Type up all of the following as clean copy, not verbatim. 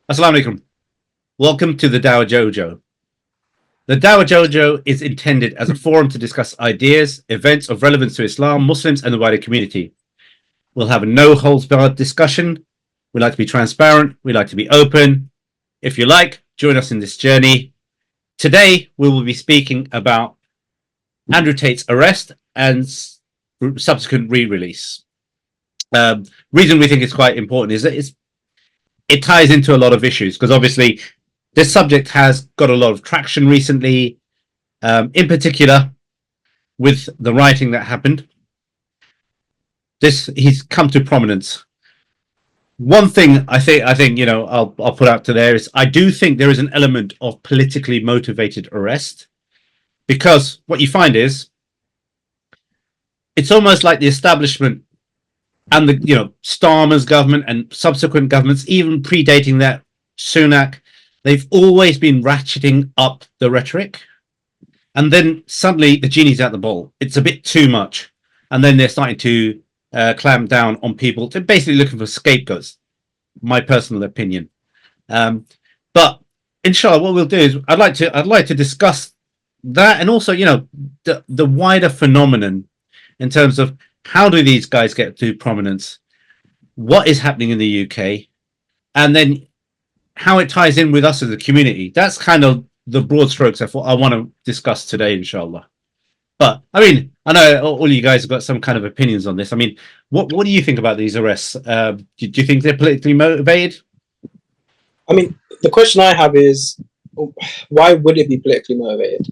Assalamu alaikum. Welcome to the Dawah Dojo. The Dawah Dojo is intended as a forum to discuss ideas, events of relevance to Islam, Muslims, and the wider community. We'll have a no-holds-barred discussion. We like to be transparent. We like to be open. If you like, join us in this journey. Today, we will be speaking about Andrew Tate's arrest and subsequent re-release. Reason we think it's quite important is that it ties into a lot of issues, because obviously this subject has got a lot of traction recently, in particular with the rioting that happened. He's come to prominence. One thing I think I'll put out to there is I do think there is an element of politically motivated arrest, because what you find is it's almost like the establishment and the Starmer's government and subsequent governments, even predating that, Sunak, they've always been ratcheting up the rhetoric, and then suddenly the genie's out the bottle. It's a bit too much, and then they're starting to clamp down on people. They're basically looking for scapegoats. My personal opinion, but inshallah, what we'll do is I'd like to discuss that, and also the wider phenomenon in terms of how do these guys get to prominence, what is happening in the UK, and then how it ties in with us as a community. That's kind of the broad strokes I want to discuss today, inshallah. But I mean, I know all you guys have got some kind of opinions on this. I mean, what do you think about these arrests? Do you think they're politically motivated? I mean, the question I have is, why would it be politically motivated?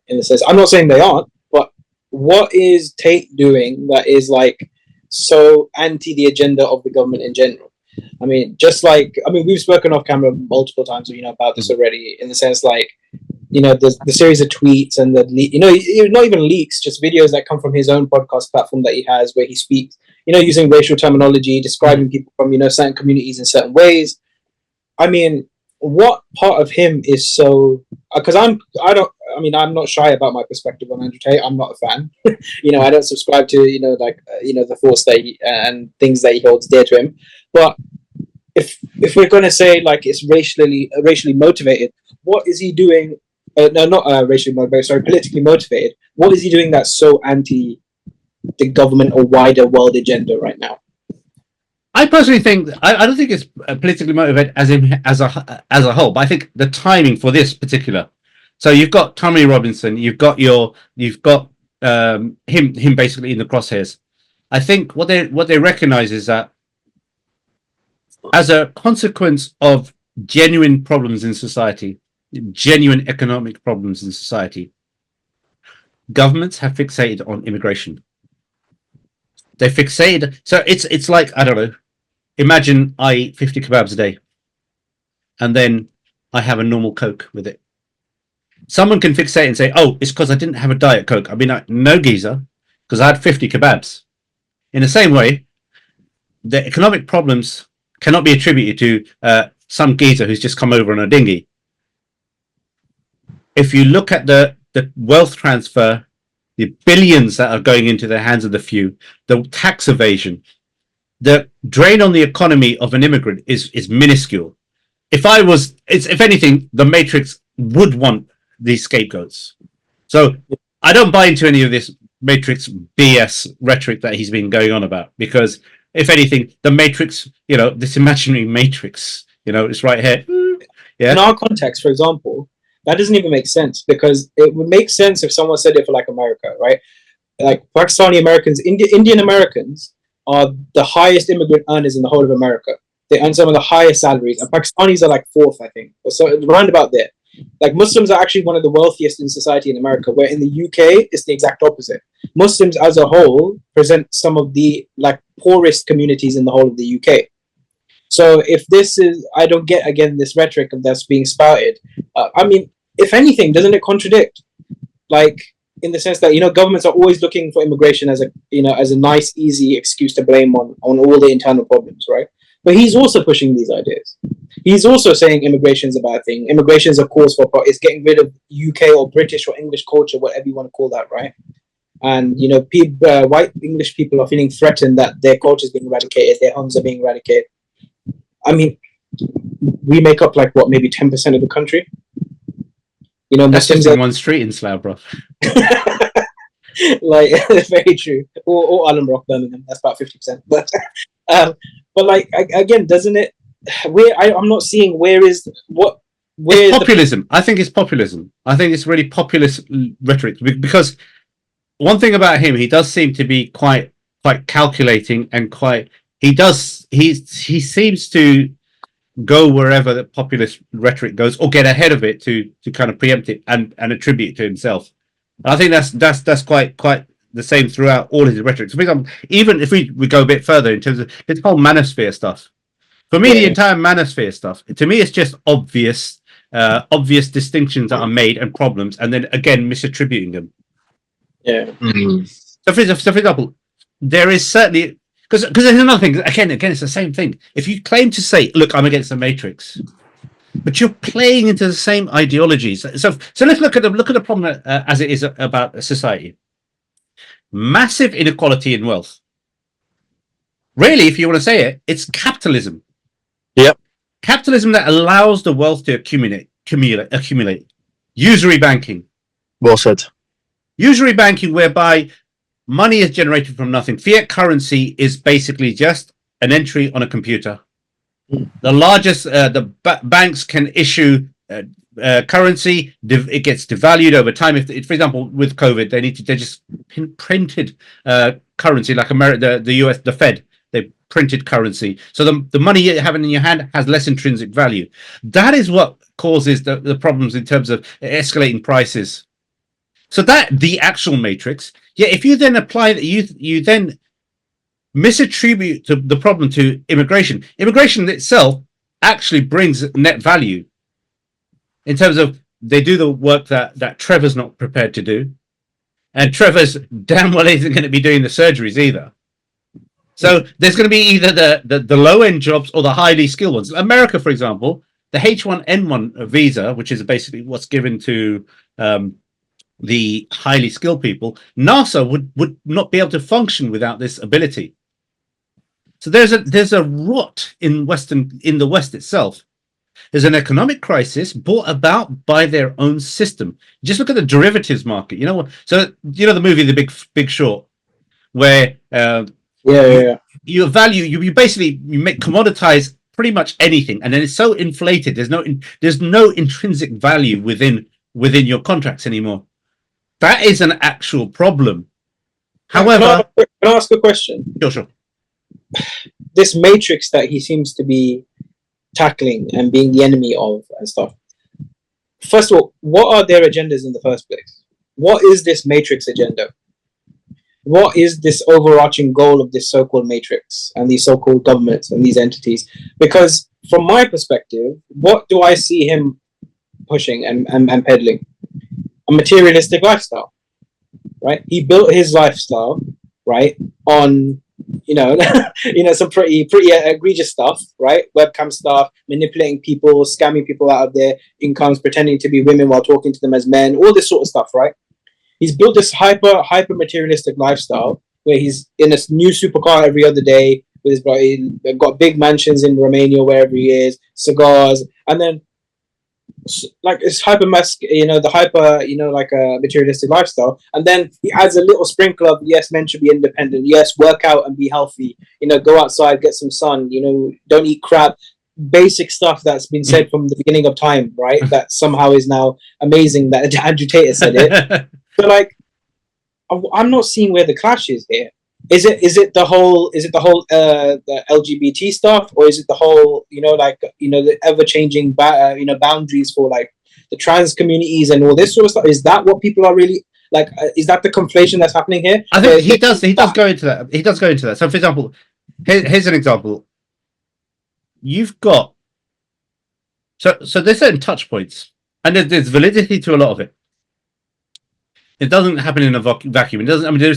In the sense, I'm not saying they aren't, but what is Tate doing that is like so anti the agenda of the government in general? I mean, we've spoken off camera multiple times, about this already, in the sense like, the series of tweets and not even leaks, just videos that come from his own podcast platform that he has, where he speaks, using racial terminology, describing people from, certain communities in certain ways. I mean, what part of him is so, because I'm not shy about my perspective on Andrew Tate. I'm not a fan. I don't subscribe to, the force that and things that he holds dear to him. But if we're going to say like it's racially motivated, what is he doing? Racially motivated, sorry, politically motivated. What is he doing that's so anti the government or wider world agenda right now? I personally think I don't think it's politically motivated as a whole, but I think the timing for this particular. So you've got Tommy Robinson, you've got him basically in the crosshairs. I think what they recognise is that as a consequence of genuine problems in society, genuine economic problems in society, governments have fixated on immigration. They fixated, so it's like, I don't know, imagine I eat 50 kebabs a day and then I have a normal Coke with it. Someone can fixate and say, oh, it's because I didn't have a Diet Coke. I mean, no, geezer, because I had 50 kebabs. In the same way, the economic problems cannot be attributed to some geezer who's just come over on a dinghy. If you look at the wealth transfer, the billions that are going into the hands of the few, the tax evasion, the drain on the economy of an immigrant is minuscule. If anything, the Matrix would want these scapegoats. So I don't buy into any of this Matrix BS rhetoric that he's been going on about, because if anything, the Matrix, this imaginary Matrix, it's right here. Yeah. In our context, for example, that doesn't even make sense, because it would make sense if someone said it for like America, right? Like Pakistani Americans, Indian Americans are the highest immigrant earners in the whole of America. They earn some of the highest salaries, and Pakistanis are like fourth, I think, or so around about there. Like Muslims are actually one of the wealthiest in society in America, where in the UK it's the exact opposite. Muslims as a whole present some of the like poorest communities in the whole of the UK. So if this is, I don't get again this rhetoric that's being spouted. I mean, if anything, doesn't it contradict? Like in the sense that governments are always looking for immigration as a nice, easy excuse to blame on all the internal problems, right? But he's also pushing these ideas. He's also saying immigration is a bad thing. Immigration is a cause for it's getting rid of UK or British or English culture, whatever you want to call that, right? And white English people are feeling threatened that their culture is being eradicated, their homes are being eradicated. I mean, we make up like what, maybe 10% of the country. You know, That's Muslims just are in one street in Slough, bro. like very true. Or Allen Rock, Birmingham. That's about 50%. Um, but like again, doesn't it? I'm not seeing where is what where It's is populism. I think it's populism. I think it's really populist rhetoric because one thing about him, he does seem to be quite calculating and quite. He seems to go wherever the populist rhetoric goes, or get ahead of it to kind of preempt it and attribute it to himself. And I think that's quite the same throughout all his rhetoric. So, for example, even if we go a bit further in terms of this whole manosphere stuff, for me, the yeah, entire manosphere stuff, to me, it's just obvious distinctions that are made and problems, and then again misattributing them. yeah. Mm. So, for example, there is certainly because there's another thing. Again, it's the same thing. If you claim to say, "Look, I'm against the Matrix," but you're playing into the same ideologies. So let's look at the problem as it is about society. Massive inequality in wealth. Really, if you want to say it, it's capitalism. Yep. Capitalism that allows the wealth to accumulate. Usury banking. Well said. Usury banking, whereby money is generated from nothing. Fiat currency is basically just an entry on a computer. The largest, banks can issue currency. It gets devalued over time. If, for example, with COVID, they just printed currency like the US, the Fed. They printed currency, so the money you have in your hand has less intrinsic value. That is what causes the problems in terms of escalating prices. So that the actual matrix. Yeah, if you then apply that, you then misattribute the problem to immigration. Immigration itself actually brings net value in terms of they do the work that Trevor's not prepared to do, and Trevor's damn well isn't going to be doing the surgeries either. So there's going to be either the low end jobs or the highly skilled ones. America, for example, the H1N1 visa, which is basically what's given to the highly skilled people, NASA would not be able to function without this ability. So there's a rot in the West itself. There's an economic crisis brought about by their own system. Just look at the derivatives market. You know, so you know the movie The Big Short, where you value you basically you make commoditize pretty much anything, and then it's so inflated. There's no intrinsic value within your contracts anymore. That is an actual problem. However, Can I ask a question? Sure. This matrix that he seems to be tackling and being the enemy of and stuff. First of all, what are their agendas in the first place? What is this matrix agenda? What is this overarching goal of this so-called matrix and these so-called governments and these entities? Because from my perspective, what do I see him pushing and peddling? A materialistic lifestyle, right? He built his lifestyle, right, on some pretty egregious stuff, right? Webcam stuff, manipulating people, scamming people out of their incomes, pretending to be women while talking to them as men, all this sort of stuff, right? He's built this hyper materialistic lifestyle where he's in a new supercar every other day with his brother. He's got big mansions in Romania, wherever he is, cigars, and then like it's like a materialistic lifestyle, and then he adds a little sprinkle of yes, men should be independent, yes, work out and be healthy, go outside, get some sun, don't eat crap, basic stuff that's been said from the beginning of time, right? That somehow is now amazing that Andrew Tate said it. So like, I'm not seeing where the clash is here. Is it the whole the LGBT stuff, or is it the whole the ever changing boundaries for like the trans communities and all this sort of stuff? Is that what people are really like? Is that the conflation that's happening here? I think he does go into that. He does go into that. So, for example, here's an example. You've got so there's certain touch points, and there's validity to a lot of it. It doesn't happen in a vacuum. It doesn't. I mean, there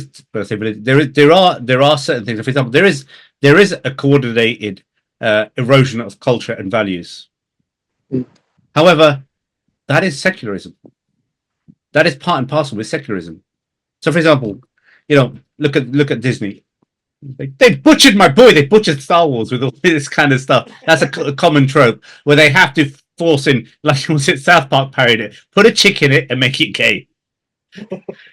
are certain things. For example, there is a coordinated erosion of culture and values. However, that is secularism. That is part and parcel with secularism. So, for example, look at Disney. They butchered my boy. They butchered Star Wars with all this kind of stuff. That's a common trope where they have to force in, like was it South Park parodied it, put a chick in it and make it gay.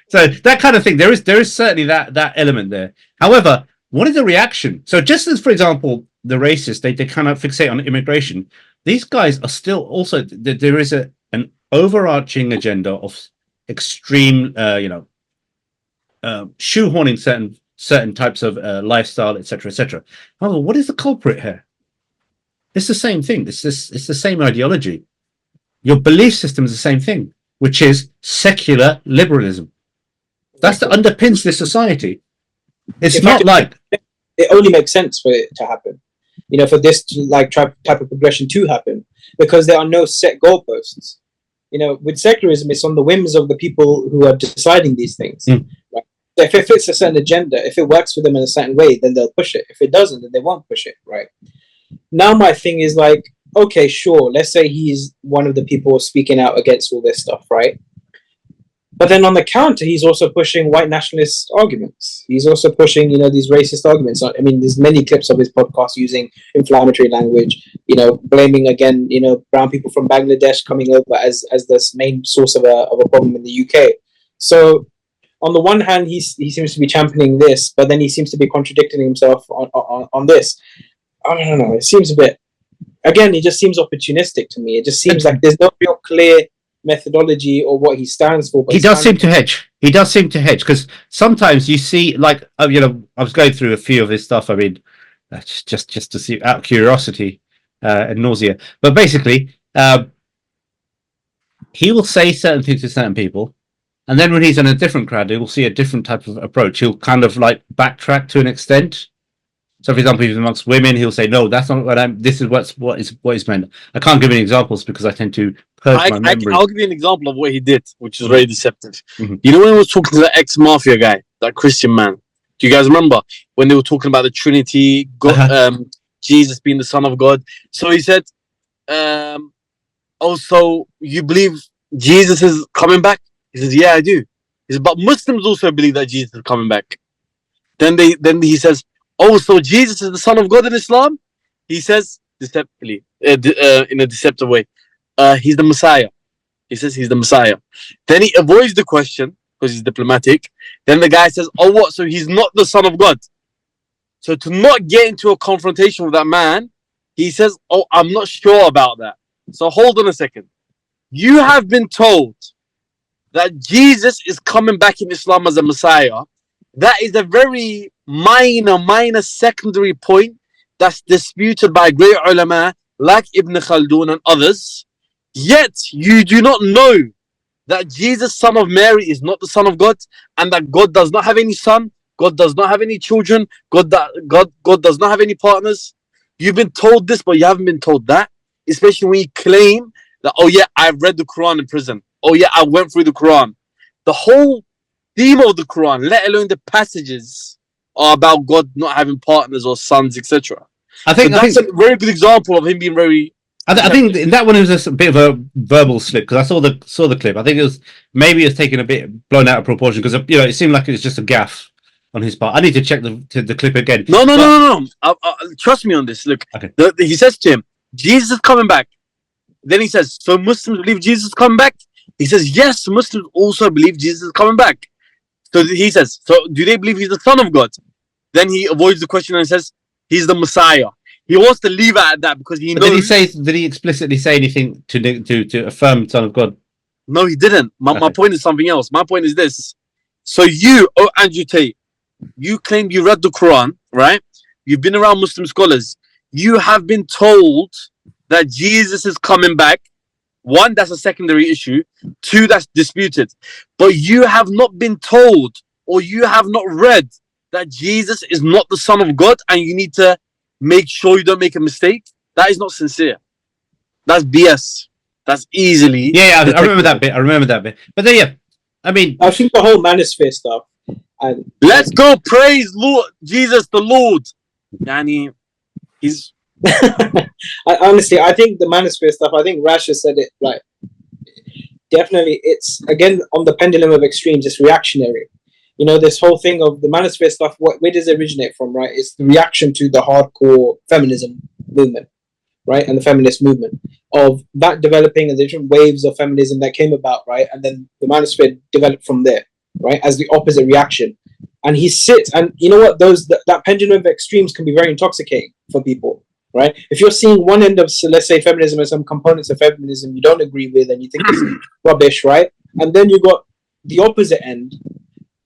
So that kind of thing. There is certainly that element there. However, what is the reaction? So just as, for example, the racists, they kind of fixate on immigration. These guys are still also there is an overarching agenda of extreme, shoehorning certain types of lifestyle, etc., etc. However, what is the culprit here? It's the same thing. It's the same ideology. Your belief system is the same thing, which is secular liberalism. That's that underpins this society. It's not like it only makes sense for it to happen. For this type of progression to happen, because there are no set goalposts. With secularism, it's on the whims of the people who are deciding these things. Right? So if it fits a certain agenda, if it works for them in a certain way, then they'll push it. If it doesn't, then they won't push it. Right? Now my thing is like, okay, sure, let's say he's one of the people speaking out against all this stuff, right? But then on the counter, he's also pushing white nationalist arguments. He's also pushing, these racist arguments. I mean, there's many clips of his podcast using inflammatory language, blaming again, brown people from Bangladesh coming over as the main source of a problem in the UK. So on the one hand, he seems to be championing this, but then he seems to be contradicting himself on this. I don't know. It seems a bit, again, it just seems opportunistic to me. It just seems like there's no real clear methodology or what he stands for. But he does seem to hedge. He does seem to hedge because sometimes you see, like, I was going through a few of his stuff. I mean, just to see out of curiosity and nausea. But basically, he will say certain things to certain people, and then when he's in a different crowd, he will see a different type of approach. He'll kind of like backtrack to an extent. So, for example, if amongst women, he'll say, "No, that's not what I'm. This is what is meant." I can't give any examples because I tend to purge my memory. I'll give you an example of what he did, which is very deceptive. Mm-hmm. You know when he was talking to the ex-mafia guy, that Christian man? Do you guys remember when they were talking about the Trinity, God, Jesus being the Son of God? So he said, "Also, you believe Jesus is coming back?" He says, "Yeah, I do." He says, "But Muslims also believe that Jesus is coming back." Then he says, "Oh, so Jesus is the Son of God in Islam?" He says deceptively, in a deceptive way, he's the Messiah. He says he's the Messiah. Then he avoids the question because he's diplomatic. Then the guy says, "Oh, what? So he's not the Son of God?" So to not get into a confrontation with that man, he says, "Oh, I'm not sure about that." So hold on a second. You have been told that Jesus is coming back in Islam as a Messiah. That is a very minor secondary point that's disputed by great ulama like Ibn Khaldun and others. Yet you do not know that Jesus, son of Mary, is not the Son of God, and that God does not have any son, God does not have any children, God does not have any partners. You've been told this, but you haven't been told that. Especially when you claim that, "Oh yeah, I've read the Quran in prison. Oh yeah, I went through the Quran." The whole theme of the Quran, let alone the passages, are about God not having partners or sons, etc. I think a very good example of him being very. I think in that one it was a bit of a verbal slip because I saw the clip. I think it was taken a bit blown out of proportion because it seemed like it was just a gaffe on his part. I need to check the clip again. No. Trust me on this. Look, okay. He says to him, "Jesus is coming back." Then he says, "So Muslims believe Jesus is coming back?" He says, "Yes, Muslims also believe Jesus is coming back." So he says, "So do they believe he's the Son of God?" Then he avoids the question and says, "He's the Messiah." He wants to leave it at that because he knows. Did he explicitly say anything to affirm Son of God? No, he didn't. My point is something else. My point is this. So you, Andrew Tate, you claim you read the Quran, right? You've been around Muslim scholars. You have been told that Jesus is coming back. One, that's a secondary issue. Two, that's disputed. But you have not been told, or you have not read, that Jesus is not the Son of God, and you need to make sure you don't make a mistake. That is not sincere. That's BS. That's easily. Yeah, I remember that bit. But then, yeah, I mean, I think the whole manosphere stuff. And let's go praise Lord Jesus the Lord. Yani, he's. Honestly, I think the manosphere stuff. I think Rash has said it right. Definitely, it's again on the pendulum of extremes. It's reactionary. you know, this whole thing of the manosphere stuff, where does it originate from, right? It's the reaction to the hardcore feminism movement, right? And the feminist movement of that developing and the different waves of feminism that came about, right? And then the manosphere developed from there, right? As the opposite reaction. And he sits, and you know what? That pendulum of extremes can be very intoxicating for people, right? If you're seeing one end of, so let's say, feminism and some components of feminism you don't agree with and you think it's rubbish, right? And then you got the opposite end.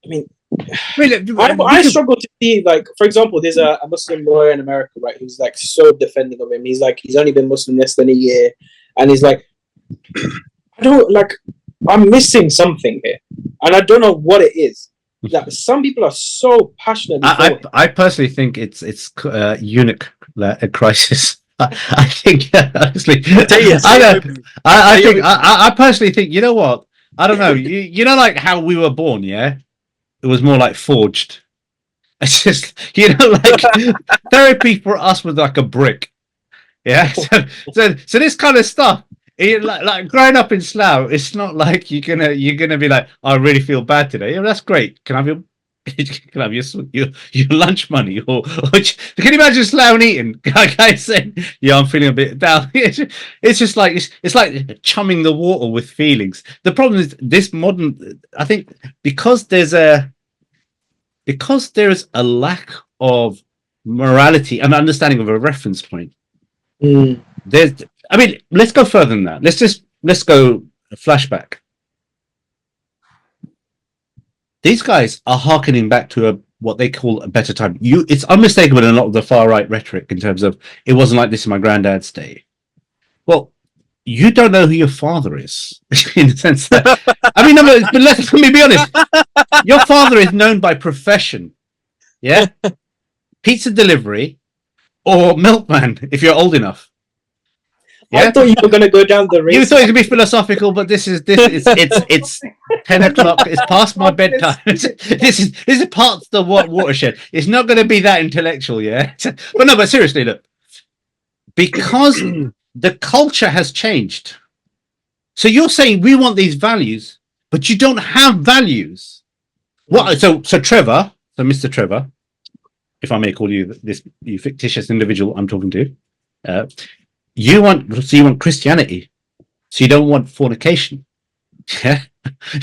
I mean, I struggle to see, like, for example, there's a Muslim lawyer in America, right, who's like so defending of him. He's like, he's only been Muslim less than a year, and he's like, I'm missing something here, and I don't know what it is. That some people are so passionate. I personally think it's eunuch crisis. I think honestly, I personally think, you know what? I don't know. You know, like how we were born, yeah. It was more like forged. It's just, you know, like therapy for us was like a brick. Yeah. So this kind of stuff, like growing up in Slough, it's not like you're gonna be like, I really feel bad today. Yeah, that's great. Can I have your lunch money? Or can you imagine Slough and Eaton? Guy saying, yeah, I'm feeling a bit down. It's just like it's like chumming the water with feelings. The problem is this modern, I think, because there's a lack of morality and understanding of a reference point. I mean, let's go further than that. Let's go flashback. These guys are hearkening back to what they call a better time. It's unmistakable in a lot of the far right rhetoric in terms of it wasn't like this in my granddad's day. Well, you don't know who your father is in the sense that, I mean, no, but let me be honest. Your father is known by profession, yeah, pizza delivery or milkman if you're old enough. Yeah? I thought you were going to go down the race. You thought it would be philosophical, but it's 10 o'clock. It's past my bedtime. This is part of the watershed. It's not going to be that intellectual, yeah. But seriously, look, because the culture has changed. So you're saying we want these values, but you don't have values. What? So Trevor, Mr. Trevor, if I may call you you fictitious individual I'm talking to. You want Christianity, so you don't want fornication. Yeah,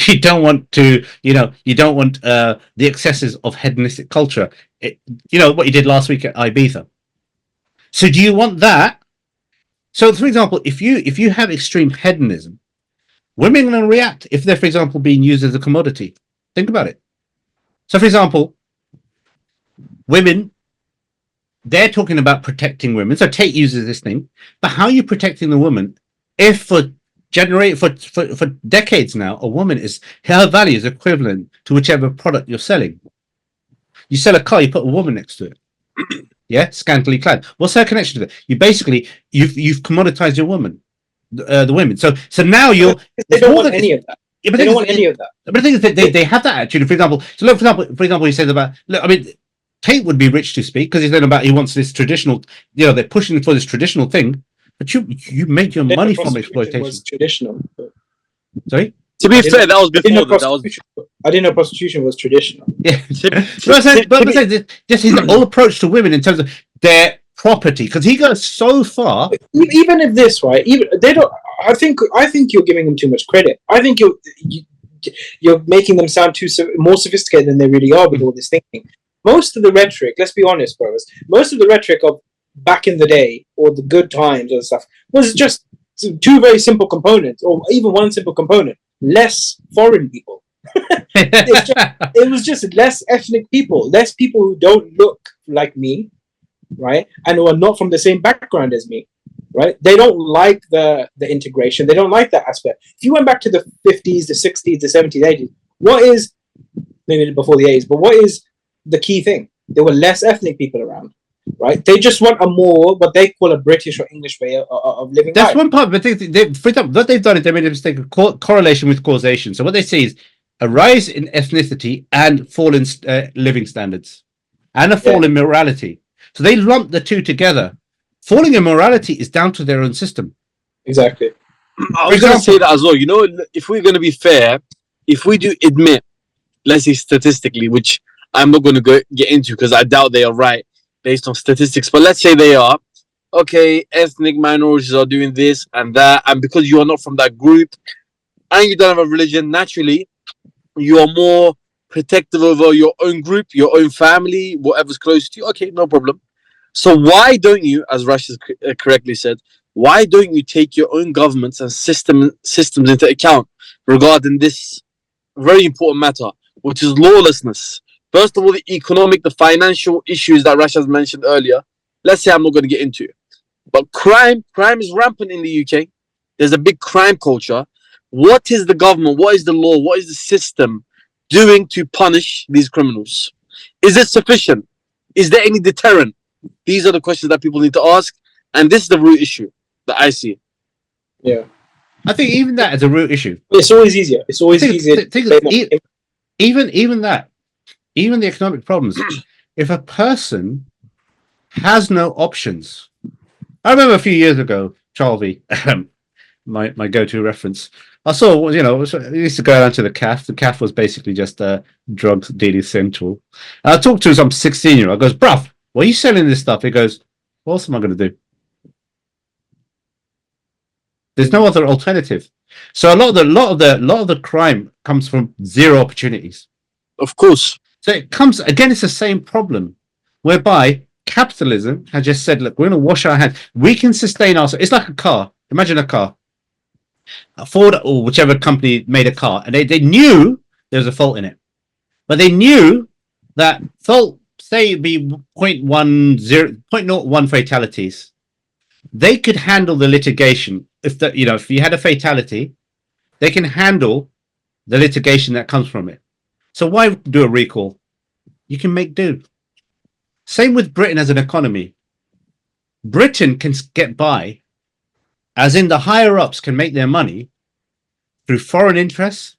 you don't want to, you don't want the excesses of hedonistic culture. You know what you did last week at Ibiza. So do you want that? So, for example, if you have extreme hedonism, women are going to react if they're, for example, being used as a commodity. Think about it. So, for example, women. They're talking about protecting women. So Tate uses this thing, but how are you protecting the woman if for decades now a woman is her value is equivalent to whichever product you're selling? You sell a car, you put a woman next to it, yeah, scantily clad. What's her connection to it? You've commoditized your woman, the women. So now they don't want any of that. Yeah, but they don't want any of that. But the thing is that they have that attitude. For example, he says about, look, I mean, Tate would be rich to speak because he's then about he wants this traditional, they're pushing for this traditional thing, but you make your money from exploitation. Was traditional. Sorry? To be fair, that was before I didn't know prostitution was traditional. Yeah. But this is the whole approach to women in terms of their property, because he goes so far. Even if this, right? Even they don't. I think you're giving them too much credit. I think you're making them sound more sophisticated than they really are with all this thinking. Most of the rhetoric, let's be honest, brothers, most of the rhetoric of back in the day or the good times and stuff was just two very simple components, or even one simple component: less foreign people. It was just less ethnic people, less people who don't look like me, right, and who are not from the same background as me, right? They don't like the integration. They don't like that aspect. If you went back to the 50s, the 60s, the 70s, 80s, what is, maybe before the 80s, but what is the key thing? There were less ethnic people around, right? They just want a more what they call a British or English way of living. That's life. one part, but for example, what they've done is they made a mistake of correlation with causation. So what they see is a rise in ethnicity and fall in living standards, and a fall in morality. So they lump the two together. Falling in morality is down to their own system. Exactly. I was going to say that as well. If we're going to be fair, if we do admit let's say statistically, which I'm not going to get into because I doubt they are right based on statistics, but let's say they are. Okay, ethnic minorities are doing this and that, and because you are not from that group and you don't have a religion, naturally you are more protective over your own group, your own family, whatever's close to you. Okay, no problem. So why don't you, as Rashid correctly said, why don't you take your own governments and systems into account regarding this very important matter, which is lawlessness? First of all, the economic, the financial issues that Rashid mentioned earlier. Let's say I'm not going to get into it. But crime is rampant in the UK. There's a big crime culture. What is the government? What is the law? What is the system doing to punish these criminals? Is it sufficient? Is there any deterrent? These are the questions that people need to ask, and this is the root issue that I see. Yeah, I think even that is a root issue. it's always easier. It's always easier. Even that, even the economic problems. If a person has no options, I remember a few years ago, Charlie, my go-to reference. I saw, I used to go down to the CAF. The CAF was basically just drugs dealing central. And I talked to some 16-year-old. I goes, bruv, why are you selling this stuff? He goes, what else am I going to do? There's no other alternative. So a lot of the crime comes from zero opportunities. Of course. So it comes again. It's the same problem, whereby capitalism has just said, look, we're going to wash our hands. We can sustain ourselves. It's like a car. Imagine a car. Ford or whichever company made a car, and they knew there was a fault in it, but they knew that fault, say, be 0.1 fatalities. They could handle the litigation. If you had a fatality, they can handle the litigation that comes from it. So why do a recall? You can make do. Same with Britain as an economy. Britain can get by, as in the higher ups can make their money through foreign interests.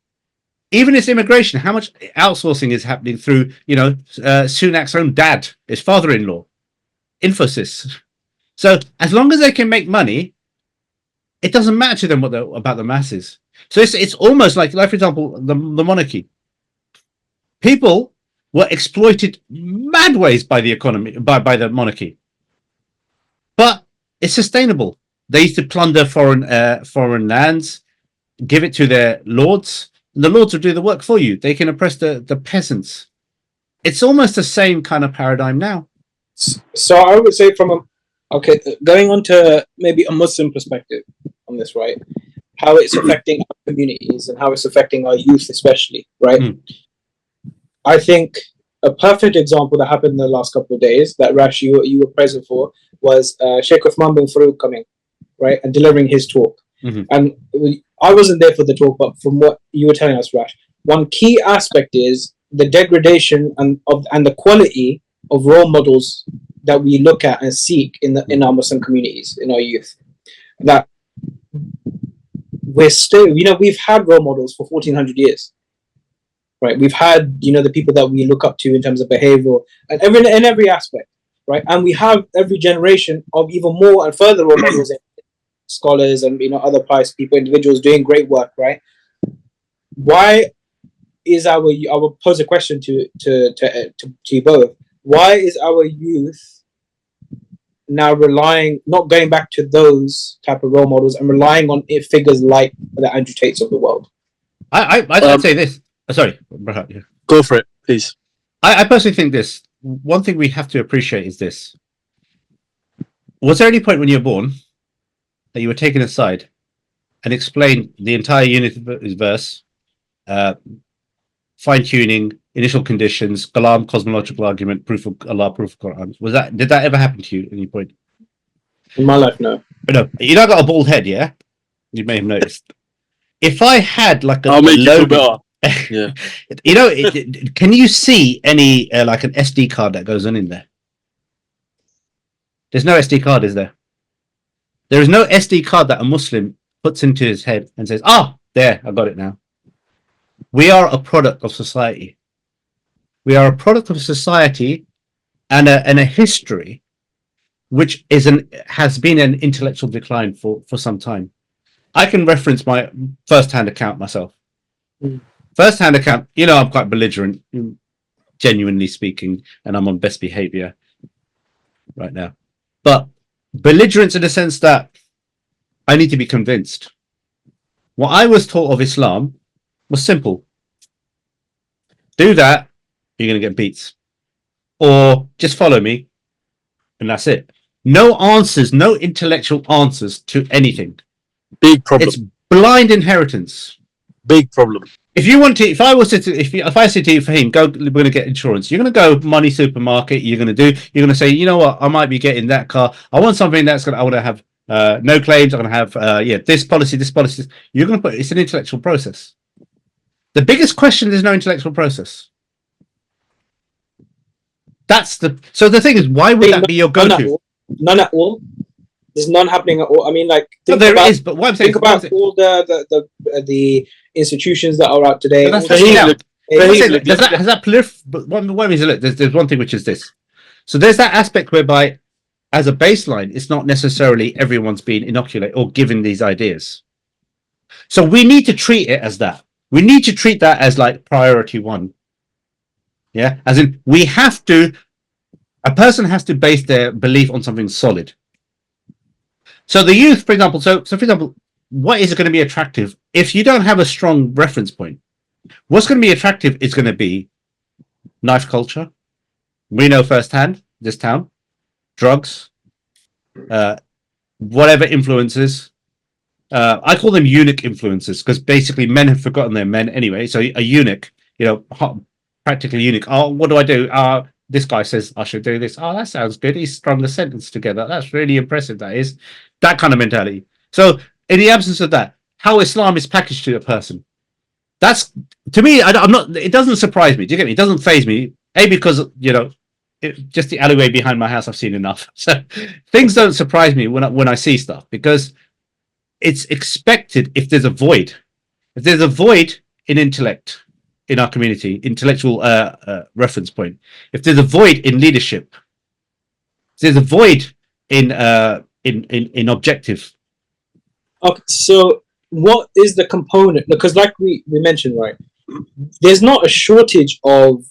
Even its immigration, how much outsourcing is happening through, Sunak's own dad, his father-in-law, Infosys. So as long as they can make money, it doesn't matter to them about the masses. So it's almost like for example, the monarchy. People were exploited mad ways by the economy, by the monarchy. But it's sustainable. They used to plunder foreign lands, give it to their lords, and the lords will do the work for you. They can oppress the peasants. It's almost the same kind of paradigm now. So I would say going on to maybe a Muslim perspective on this, right? How it's affecting our communities and how it's affecting our youth especially, right? I think a perfect example that happened in the last couple of days that Rash, you were present for, was Sheikh Uthman bin Farouk coming, right, and delivering his talk. Mm-hmm. And I wasn't there for the talk, but from what you were telling us, Rash, one key aspect is the degradation and the quality of role models that we look at and seek in our Muslim communities, in our youth. That we're still, we've had role models for 1400 years. Right, we've had the people that we look up to in terms of behavior and in every aspect, right? And we have every generation of even more and further role models, scholars and other pious people, individuals doing great work, right? Why is I will pose a question to you both. Why is our youth now not going back to those type of role models and relying on figures like the Andrew Tates of the world? I'd say this. Sorry, Berhat, yeah. Go for it, please. I personally think this. One thing we have to appreciate is this. Was there any point when you were born that you were taken aside and explained the entire universe, fine-tuning, initial conditions, Kalam, cosmological argument, proof of Allah, proof of Quran? Did that ever happen to you at any point? In my life, no. No. You know, I got a bald head, yeah? You may have noticed. If I had like I'll make you feel better. Yeah. Can you see any like an SD card that goes on in there? There's no SD card, is there? There is no SD card that a Muslim puts into his head and says, there, I got it now. We are a product of society. We are a product of society and a history which has been an intellectual decline for some time. I can reference my first-hand account myself. First-hand account. You know, I'm quite belligerent, genuinely speaking, and I'm on best behavior right now. But belligerence in the sense that I need to be convinced. What I was taught of Islam was simple. Do that, you're going to get beats. Or just follow me, and that's it. No answers, no intellectual answers to anything. Big problem. It's blind inheritance. Big problem. If you want to, if I said to you, Faheem, go, we're going to get insurance. You're going to go money supermarket. You're going to say, you know what, I might be getting that car. I want something I want to have no claims. I'm going to have, this policy. You're going to put, it's an intellectual process. The biggest question, there's no intellectual process. So the thing is, why would that be your go-to? None at all. There's none happening at all. I mean, like, but what I'm saying, think about all the institutions that are out today. Has that look, there's one thing which is this. So there's that aspect whereby, as a baseline, it's not necessarily everyone's being inoculated or given these ideas. So we need to treat it as that. We need to treat that as like priority one. Yeah, as in a person has to base their belief on something solid. So the youth, for example, what is going to be attractive if you don't have a strong reference point? What's going to be attractive is going to be knife culture. We know firsthand, this town, drugs, whatever influences. I call them eunuch influences because basically men have forgotten they're men anyway. So a eunuch, practically eunuch. Oh, what do I do? This guy says I should do this. Oh, that sounds good. He's strung the sentence together. That's really impressive. That is that kind of mentality. So in the absence of that, how Islam is packaged to a person, that's to me. I'm not. It doesn't surprise me. Do you get me? It doesn't faze me. Because just the alleyway behind my house, I've seen enough. So things don't surprise me when I see stuff because it's expected. If there's a void in intellect in our community, intellectual reference point. If there's a void in leadership, if there's a void in objective. Okay, so what is the component? Because like we mentioned, right, there's not a shortage of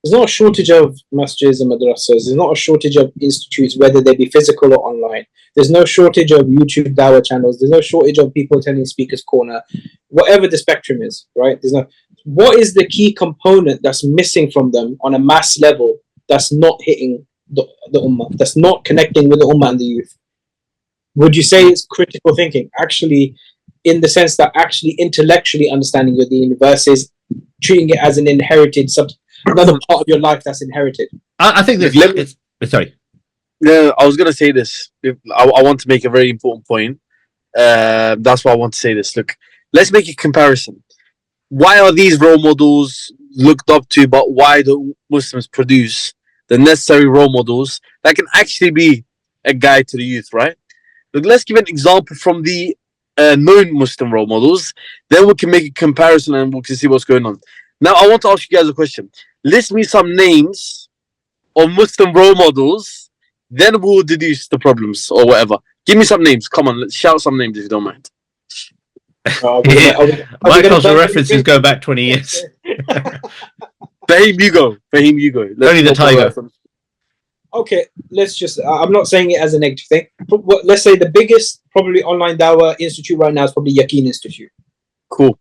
masjids and madrasas. There's not a shortage of institutes, whether they be physical or online. There's no shortage of YouTube Dawah channels. There's no shortage of people attending Speaker's Corner, whatever the spectrum is, right? What is the key component that's missing from them on a mass level that's not hitting the ummah, that's not connecting with the ummah and the youth? Would you say it's critical thinking, actually, in the sense that actually intellectually understanding your deen versus treating it as an inherited another part of your life that's inherited? I think sorry. No, I was going to say this. I want to make a very important point. That's why I want to say this. Look, let's make a comparison. Why are these role models looked up to, but why do Muslims produce the necessary role models that can actually be a guide to the youth, right? Look, let's give an example from the known Muslim role models. Then we can make a comparison and we can see what's going on. Now, I want to ask you guys a question. List me some names of Muslim role models. Then we'll deduce the problems or whatever. Give me some names. Come on, let's shout some names if you don't mind. My cultural references go back 20 years. Faheem, you go. Only the tiger. Okay, let's just. I'm not saying it as a negative thing. But let's say the biggest probably online Dawah institute right now is probably Yaqeen Institute. Cool.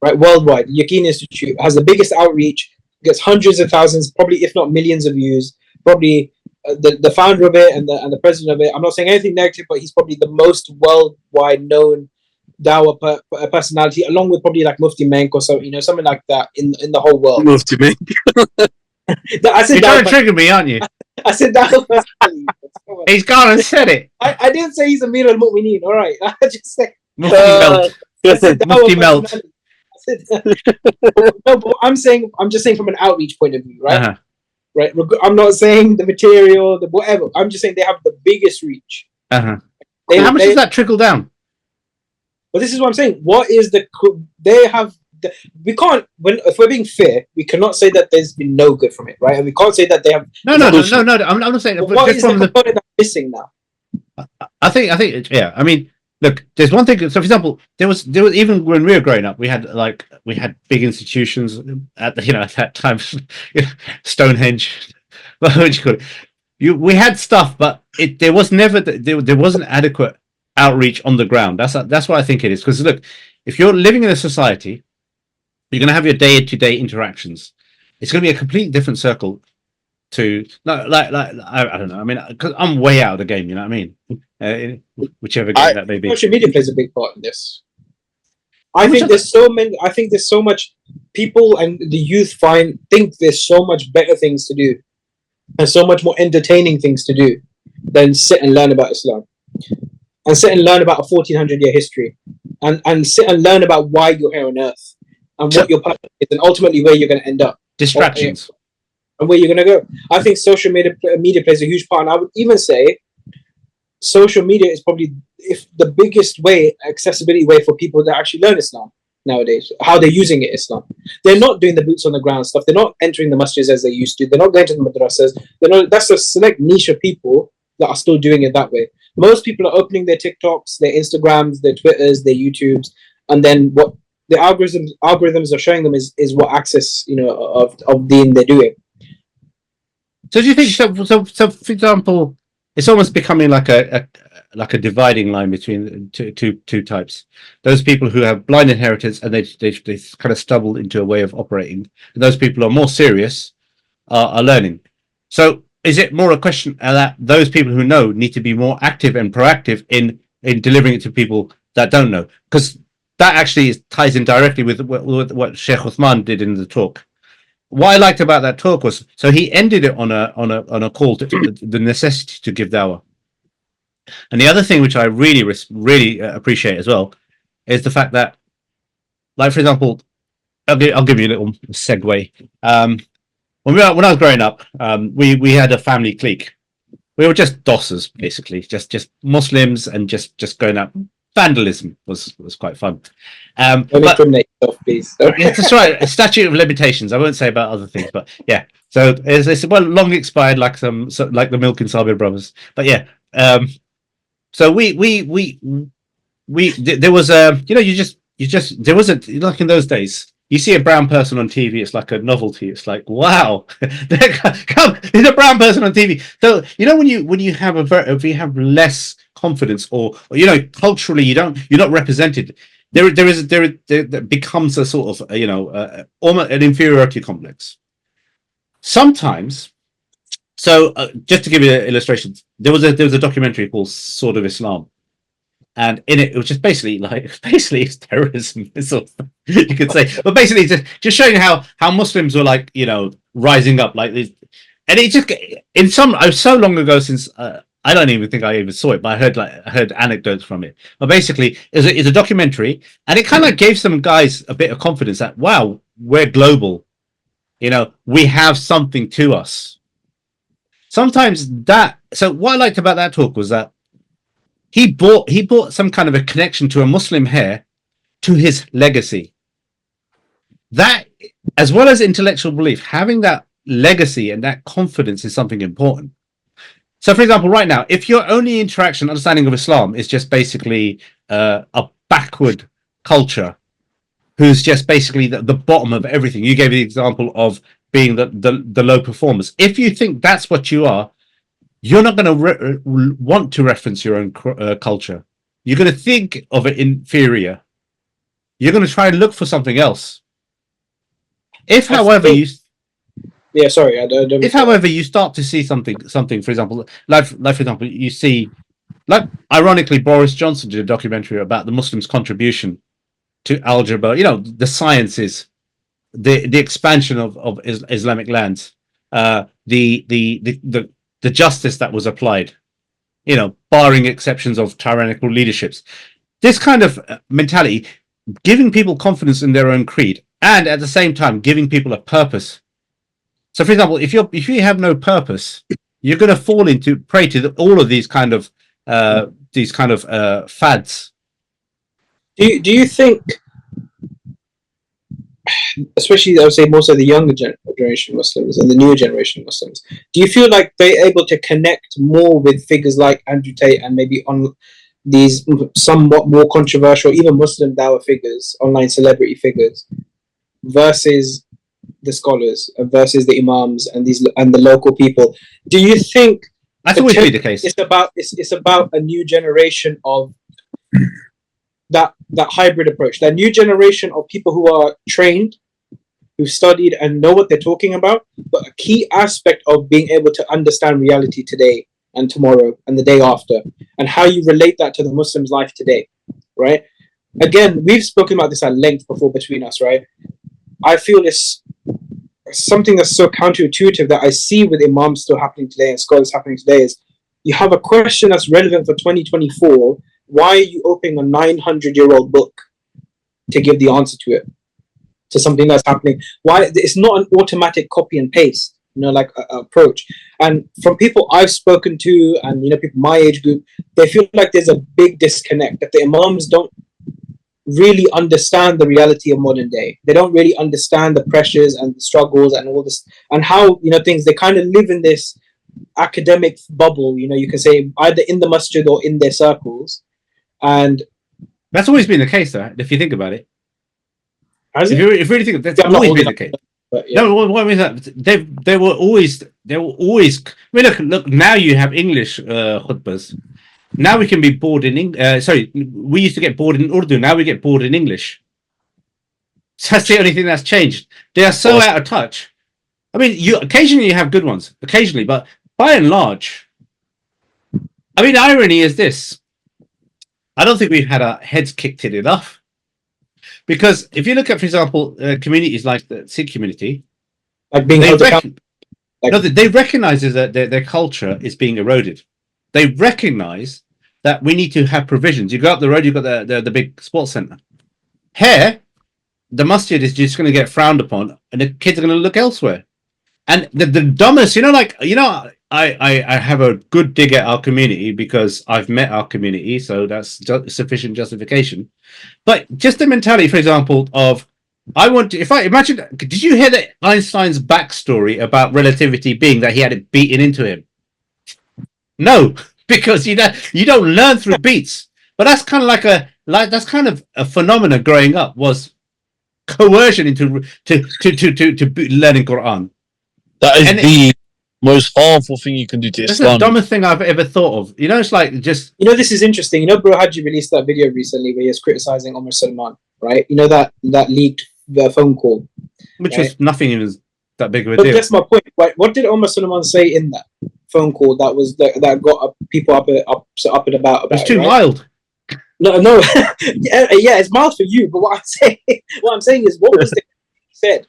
Right, worldwide, Yaqeen Institute has the biggest outreach, gets hundreds of thousands, probably if not millions of views. Probably the founder of it and the president of it. I'm not saying anything negative, but he's probably the most worldwide known Dawah personality, along with probably like Mufti Menk or so, something like that in the whole world. Mufti Menk. I said you're trying to trigger me, aren't you? I said Dawah. He's gone and said it. I didn't say he's Amir al-Mu'mineen. All right, I just said Mufti Melt. Mufti Melt. No, but I'm just saying from an outreach point of view, right? Uh-huh. Right. I'm not saying the material, the whatever. I'm just saying they have the biggest reach. Uh-huh. How much does that trickle down? But this is what I'm saying. What is we can't, if we're being fair, we cannot say that there's been no good from it, right? And we can't say that they have. No. I'm not saying. What is the component that's missing now? I think, yeah. I mean, look, there's one thing. So, for example, there was even when we were growing up, we had big institutions at at that time, Stonehenge. What would you call it? We had stuff, but there was never there wasn't adequate outreach on the ground. That's what I think it is. Because look, if you're living in a society, you're going to have your day-to-day interactions. It's going to be a completely different circle to like I don't know. I mean, because I'm way out of the game. You know what I mean? Whichever game that may be. Social media plays a big part in this. How I much think of there's so many. I think there's so much people and the youth think there's so much better things to do and so much more entertaining things to do than sit and learn about Islam and sit and learn about a 1400-year history and sit and learn about why you're here on earth and what your purpose is and ultimately where you're going to end up. distractions. And where you're going to go. I think social media plays a huge part. And I would even say social media is probably the biggest accessibility way for people to actually learn Islam nowadays, how they're using it Islam. They're not doing the boots on the ground stuff. They're not entering the masjids as they used to. They're not going to the madrasas. That's a select niche of people that are still doing it that way. Most people are opening their TikToks, their Instagrams, their Twitters, their YouTubes, and then what the algorithms are showing them is what access of deen they're doing. So do you think so for example, it's almost becoming like a dividing line between two types. Those people who have blind inheritance and they kind of stumbled into a way of operating, and those people who are more serious are learning. So is it more a question that those people who know need to be more active and proactive in delivering it to people that don't know? Because that actually ties in directly with what Sheikh Uthman did in the talk. What I liked about that talk was, so he ended it on a call to the necessity to give dawah. And the other thing which I really appreciate as well is the fact that, like for example, I'll give you a little segue. When I was growing up, we had a family clique. We were just dossers, basically, just Muslims and just going out. Vandalism was quite fun. Don't incriminate yourself, please. Yeah, that's right. A statute of limitations. I won't say about other things, but yeah. So it's long expired, like the milk in Sabir Brothers. But yeah. So we there was there wasn't, like in those days. You see a brown person on TV, it's like a novelty. It's like, wow, come, there's a brown person on TV. So when you have less confidence or culturally you're not represented, there becomes a sort of almost an inferiority complex sometimes. So just to give you an illustration, there was a documentary called Sword of Islam, and in it was just basically it's terrorism, you could say, but basically just showing how Muslims were rising up like this. And it just I was so long ago since I don't even think I even saw it, but I heard anecdotes from it. But basically, it's a documentary, and it kind of gave some guys a bit of confidence that, wow, we're global. We have something to us. Sometimes so what I liked about that talk was that he brought some kind of a connection to a Muslim here, to his legacy. That, as well as intellectual belief, having that legacy and that confidence is something important. So, for example, right now, if your only understanding of Islam is just basically a backward culture who's just basically the bottom of everything, you gave the example of being the low performers. If you think that's what you are, you're not going to want to reference your own culture. You're going to think of it inferior. You're going to try and look for something else. If, however, you start to see something, for example, like for example, you see, ironically, Boris Johnson did a documentary about the Muslims' contribution to algebra. The sciences, the expansion of Islamic lands, the justice that was applied, barring exceptions of tyrannical leaderships. This kind of mentality, giving people confidence in their own creed, and at the same time giving people a purpose. So, for example, if you have no purpose, you're going to fall into prey to all of these kind of fads. Do you think, especially I would say most of the younger generation Muslims and the newer generation Muslims, do you feel like they're able to connect more with figures like Andrew Tate and maybe these somewhat more controversial, even Muslim Dawah figures, online celebrity figures, versus the scholars, versus the Imams and the local people. Do you think That's always been the case. it's about a new generation of that hybrid approach, that new generation of people who are trained, who studied and know what they're talking about, but a key aspect of being able to understand reality today and tomorrow and the day after, and how you relate that to the Muslim's life today, right? Again, we've spoken about this at length before between us, right? I feel it's something that's so counterintuitive that I see with Imams still happening today and scholars happening today is you have a question that's relevant for 2024. Why are you opening a 900-year-old book to give the answer to it, to something that's happening? Why? It's not an automatic copy and paste, like approach. And from people I've spoken to, and people my age group, they feel like there's a big disconnect, that the Imams don't really understand the reality of modern day. They don't really understand the pressures and the struggles and all this, and how things. They kind of live in this academic bubble. You can say either in the masjid or in their circles, and that's always been the case, though. If you think about it, if you really think that's always been the case. But, yeah. No, what means that they were always. I mean, look. Now you have English khutbas. Now we can be bored in English. Sorry, we used to get bored in Urdu. Now we get bored in English. So that's the only thing that's changed. They are so out of touch. I mean, occasionally you have good ones, occasionally, but by and large, I mean, the irony is this: I don't think we've had our heads kicked in enough. Because if you look at, for example, communities like the Sikh community, like being they recognize that their culture is being eroded. They recognize that we need to have provisions. You go up the road, you've got the big sports center. Here, the masjid is just going to get frowned upon, and the kids are going to look elsewhere. And the dumbest, I have a good dig at our community because I've met our community, so that's sufficient justification. But just the mentality, for example, of did you hear that Einstein's backstory about relativity being that he had it beaten into him? No, because you don't learn through beats. But that's kind of that's kind of a phenomena growing up, was coercion into learning Quran. That is the most harmful thing you can do to Islam. That's the dumbest thing I've ever thought of. It's like just... this is interesting. Berhat released that video recently where he was criticizing Omar Salman, right? that leaked the phone call. Which was nothing even that big of a but deal. That's my point. Right? What did Omar Salman say in that phone call that got people up and about It's too it, right? mild. No. yeah, it's mild for you. But what I'm saying is, what was the he said?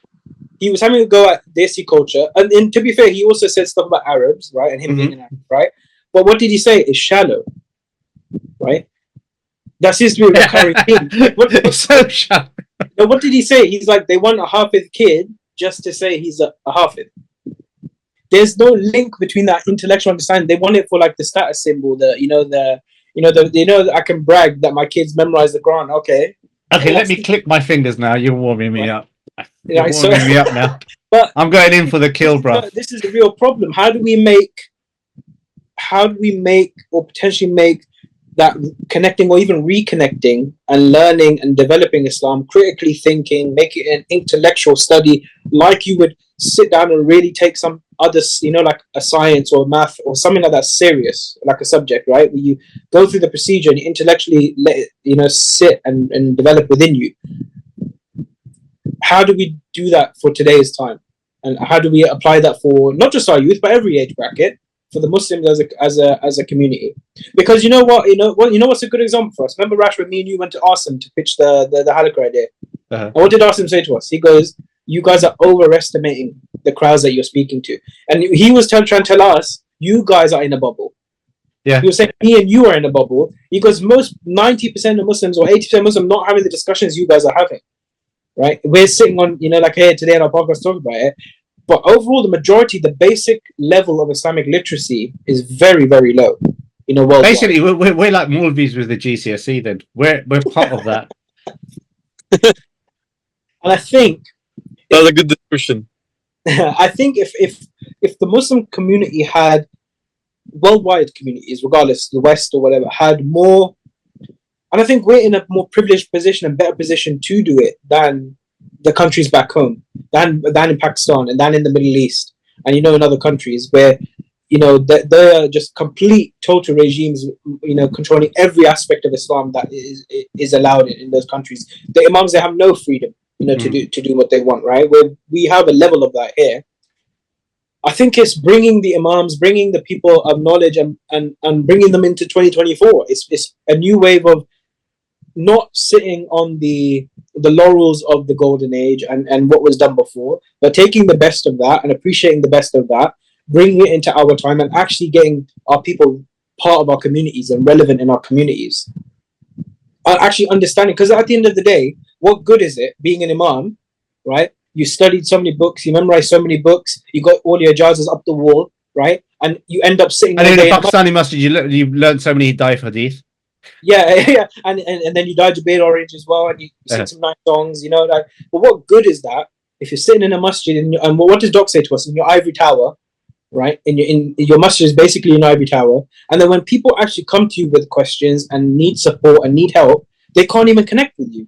He was having a go at Desi culture, and to be fair, he also said stuff about Arabs, right? And him being an Arab, right? But what did he say? It's shallow, right? That seems to be a recurring theme. It's so shallow. Now, what did he say? He's like, they want a Hafid kid just to say he's a Hafid. There's no link between that intellectual understanding. They want it for like the status symbol, I can brag that my kids memorize the Quran. Okay, let me click my fingers now. You're warming me up. You're Yeah, warming me up now. But I'm going in for the kill, bro. This is the real problem. How do we make, or potentially make that connecting or even reconnecting and learning and developing Islam, critically thinking, make it an intellectual study, like you would sit down and really take some other, like a science or math or something like that serious, like a subject, right? Where you go through the procedure and you intellectually let it, sit and develop within you. How do we do that for today's time, and how do we apply that for not just our youth but every age bracket, for the Muslims as a community? Because what's a good example for us? Remember, Rashid, me and you went to Asim to pitch the halakha idea. And what did Asim say to us? He goes, "You guys are overestimating the crowds that you're speaking to," and he was trying to tell us, "You guys are in a bubble." Yeah, he was saying, "Me and you are in a bubble," because most 90% of Muslims or 80% of Muslims not having the discussions you guys are having. Right, we're sitting on, like here today on our podcast talking about it, but overall, the majority, the basic level of Islamic literacy is very, very low. Worldwide. Basically, we're like Maldives with the GCSE. Then we're part of that. And I think that's a good description. I think if the Muslim community had, worldwide communities, regardless the West or whatever, had more And I think we're in a more privileged position, a better position to do it than the countries back home, than in Pakistan and than in the Middle East, and in other countries where they're just complete total regimes, controlling every aspect of Islam that is allowed in those countries. The Imams, they have no freedom, to do what they want, right? Where we have a level of that here. I think it's bringing the Imams, bringing the people of knowledge, and bringing them into 2024. It's a new wave of not sitting on the laurels of the golden age and what was done before, but taking the best of that and appreciating the best of that, bringing it into our time, and actually getting our people part of our communities and relevant in our communities. And actually understanding, because at the end of the day, what good is it being an Imam, right? You studied so many books, you memorized so many books, you got all your ijazas up the wall, right? And you end up sitting. And in the Pakistani masjid, you learned so many Daif hadith. Yeah, and then you dyed your beard orange as well, and you sing some nice songs, like. But what good is that if you're sitting in a masjid and what does Doc say to us, in your ivory tower, right? In your masjid is basically an ivory tower, and then when people actually come to you with questions and need support and need help, they can't even connect with you.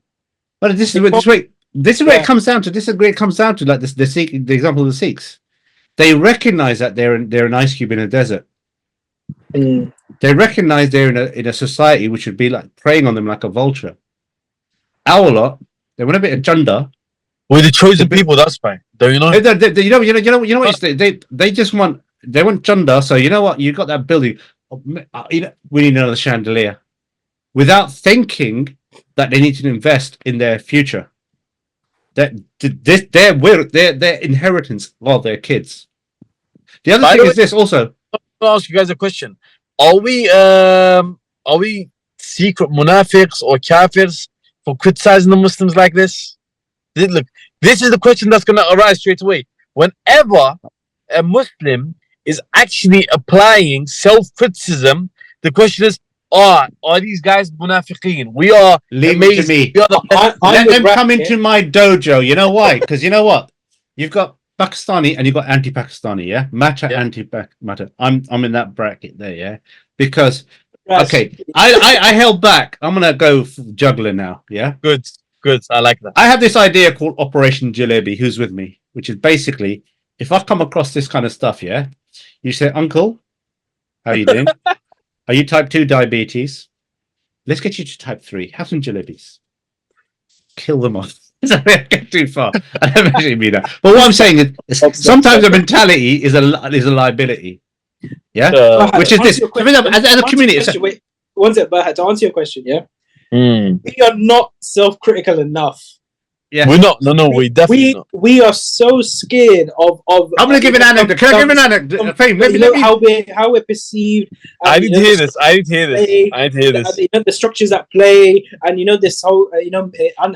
But this is where it comes down to. This is where it comes down to, like the example of the Sikhs. They recognize that they're an ice cube in a desert. They recognize they're in a society which would be like preying on them like a vulture. Our lot, they want a bit of chunder. We're the chosen people. That's fine. Don't you know? You know what? They just want chunder. So you know what? You got that building. We need another chandelier, without thinking that they need to invest in their future. Their inheritance of their kids. The other thing is this also. I'll ask you guys a question. Are we secret munafiqs or kafirs for criticizing the Muslims like this? Look, this is the question that's going to arise straight away. Whenever a Muslim is actually applying self-criticism, the question is, are these guys munafiqeen? We are Leave amazing. to me. Let them come into my dojo. You know why? Because you know what? You've got Pakistani and you've got anti-Pakistani, yeah? Anti-matter. I'm in that bracket there, yeah? Because, okay, I held back. I'm going to go juggler now, yeah? Good. I like that. I have this idea called Operation Jalebi. Who's with me? Which is basically, if I've come across this kind of stuff, yeah? You say, Uncle, how are you doing? Are you type 2 diabetes? Let's get you to type 3. Have some jalebis. Kill them off. I get too far. I don't actually mean that. But what I'm saying is, sometimes a mentality is a liability. Yeah? Which is this. As a community. Wait, one second, Berhat, to answer your question, yeah? We are not self-critical enough. Yeah. We're not. No, we definitely not. We are so scared of I'm going to give an anecdote. Can I give an anecdote? Faheem, how we're perceived. I didn't hear this. The structures at play, and this whole,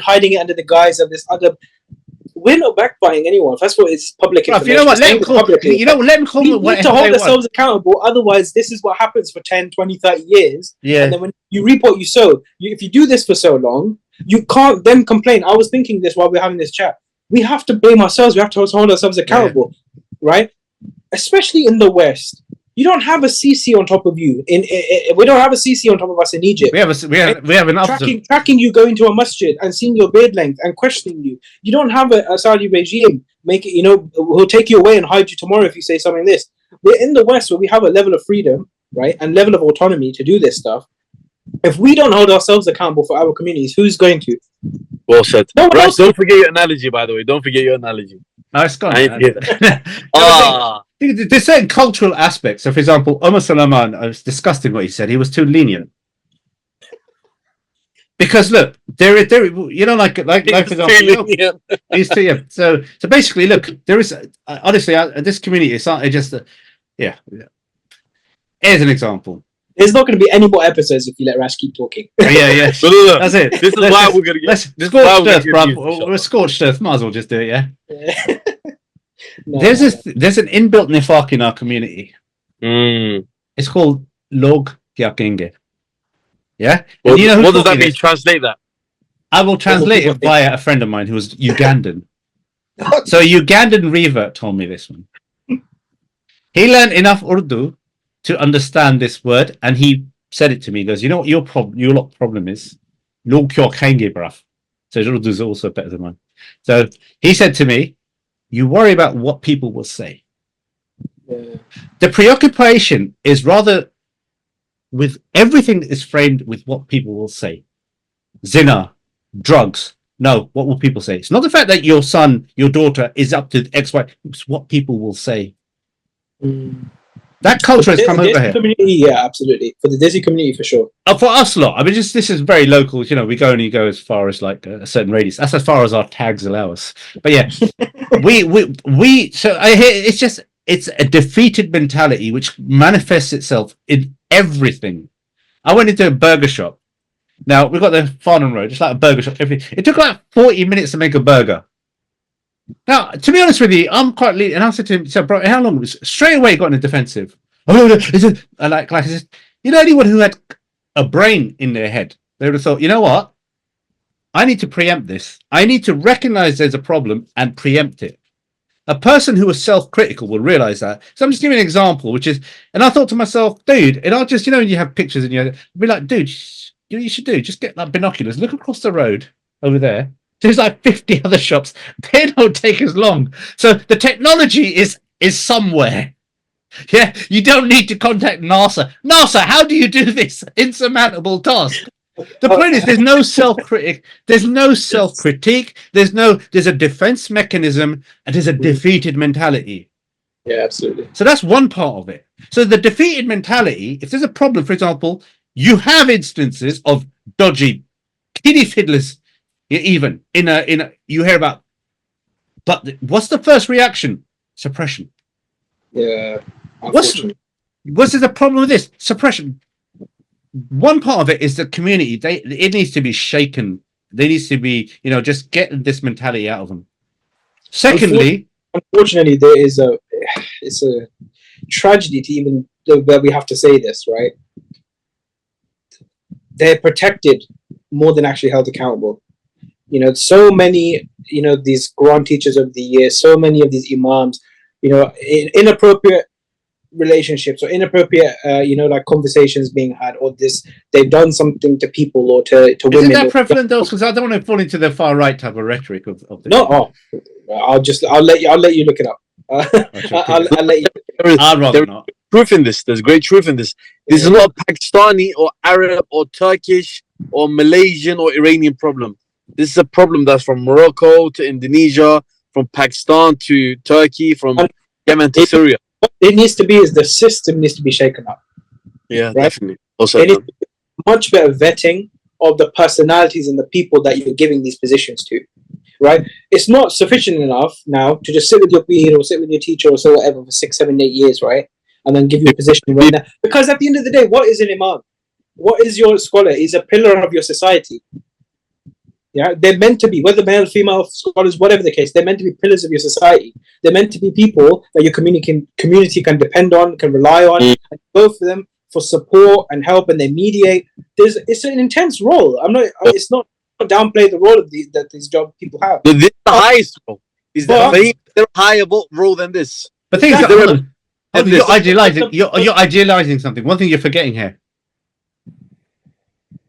hiding it under the guise of this other. We're not backbiting anyone. First of all, it's public information. You know what? Let them call we need to hold ourselves accountable. Otherwise, this is what happens for 10, 20, 30 years. Yeah. And then when you reap what you sow, if you do this for so long, you can't then complain. I was thinking this while we're having this chat. We have to blame ourselves. We have to hold ourselves accountable, right? Especially in the West. You don't have a CC on top of you. We don't have a CC on top of us in Egypt. We have an officer tracking you going to a masjid and seeing your beard length and questioning you. You don't have a Saudi regime who'll take you away and hide you tomorrow if you say something this. We're in the West where we have a level of freedom, right, and level of autonomy to do this stuff. If we don't hold ourselves accountable for our communities, who's going to? Well said. No, right, don't forget your analogy, by the way. Don't forget your analogy. No, it's gone. There's There's certain cultural aspects. So, for example, Omar Salaman, I was disgusting what he said. He was too lenient. Because look, there, like for example, he's too, yeah. So basically, look, there is honestly this community. It's not just yeah. Here's an example. There's not going to be any more episodes if you let Rash keep talking. Yeah. No. That's it. This is why we're going to get. Scorched earth, bro. We're scorched earth. Might as well just do it, yeah. There's an inbuilt nifaq in our community. It's called log kya kenge. Yeah. Well, what does that mean? Translate that. I will translate it via a friend of mine who was Ugandan. So a Ugandan revert told me this one. He learned enough Urdu to understand this word, and he said it to me. He goes, you know what your lot problem is? Log kya khaenge, bruv. So Urdu is also better than mine. So he said to me, you worry about what people will say. Yeah. The preoccupation is rather with everything that is framed with what people will say. Zina, drugs. No, what will people say? It's not the fact that your son, your daughter is up to X, Y. It's what people will say. That culture has come over here. Community, yeah, absolutely. For the Desi community, for sure. For us lot, I mean, this is very local. You know, we only go as far as like a certain radius. That's as far as our tags allow us. But yeah, we. So I hear it's a defeated mentality which manifests itself in everything. I went into a burger shop. Now we've got the Farnham Road, just like a burger shop. It took like 40 minutes to make a burger. Now, to be honest with you, I'm quite lean, and I said to him, "So, bro, how long?" Straight away, got in a defensive. Oh, is it like I said, you know, anyone who had a brain in their head, they would have thought, you know what? I need to preempt this. I need to recognize there's a problem and preempt it. A person who is self-critical will realize that. So I'm just giving an example, which is, and I thought to myself, dude, and I'll just, you know, when you have pictures and you'll be like, dude, you know what you should do? Just get like binoculars, look across the road over there. There's like 50 other shops. They don't take as long. So the technology is somewhere. Yeah, you don't need to contact NASA. NASA, how do you do this insurmountable task? The point is, there's no self-critic. There's no self-critique. There's a defense mechanism, and there's a defeated mentality. Yeah, absolutely. So that's one part of it. So the defeated mentality, if there's a problem, for example, you have instances of dodgy kiddie fiddlers. Even in a you hear about, but what's the first reaction? Suppression. Yeah. What's the problem with this? Suppression. One part of it is the community. It needs to be shaken. There needs to be, you know, just get this mentality out of them. Secondly, unfortunately, it's a tragedy to even where we have to say this, right? They're protected more than actually held accountable. You know, so many, you know, these Quran teachers of the year, so many of these Imams, you know, inappropriate relationships or inappropriate, you know, like conversations being had, or they've done something to people or to women. Isn't that prevalent though? Because I don't want to fall into the far right type of rhetoric of this. No, I'll let you look it up. I'll let you. I'd rather not. Proof in this. There's great truth in this. This is not a Pakistani or Arab or Turkish or Malaysian or Iranian problem. This is a problem that's from Morocco to Indonesia, from Pakistan to Turkey, from Yemen to Syria. What it needs to be is the system needs to be shaken up. Yeah, right? definitely. Also, it needs to be much better vetting of the personalities and the people that you're giving these positions to. Right? It's not sufficient enough now to just sit with your peer or sit with your teacher or so whatever for 6, 7, 8 years, right? And then give you a position right now. Because at the end of the day, what is an imam? What is your scholar? He's a pillar of your society. Yeah, they're meant to be, whether male, female, scholars, whatever the case, they're meant to be pillars of your society. They're meant to be people that your community can depend on, can rely on, and go for them for support and help, and they mediate. It's an intense role. It's not downplay the role of that these job people have. This is the highest role. Is the higher role than this? But things you're idealizing something. One thing you're forgetting here: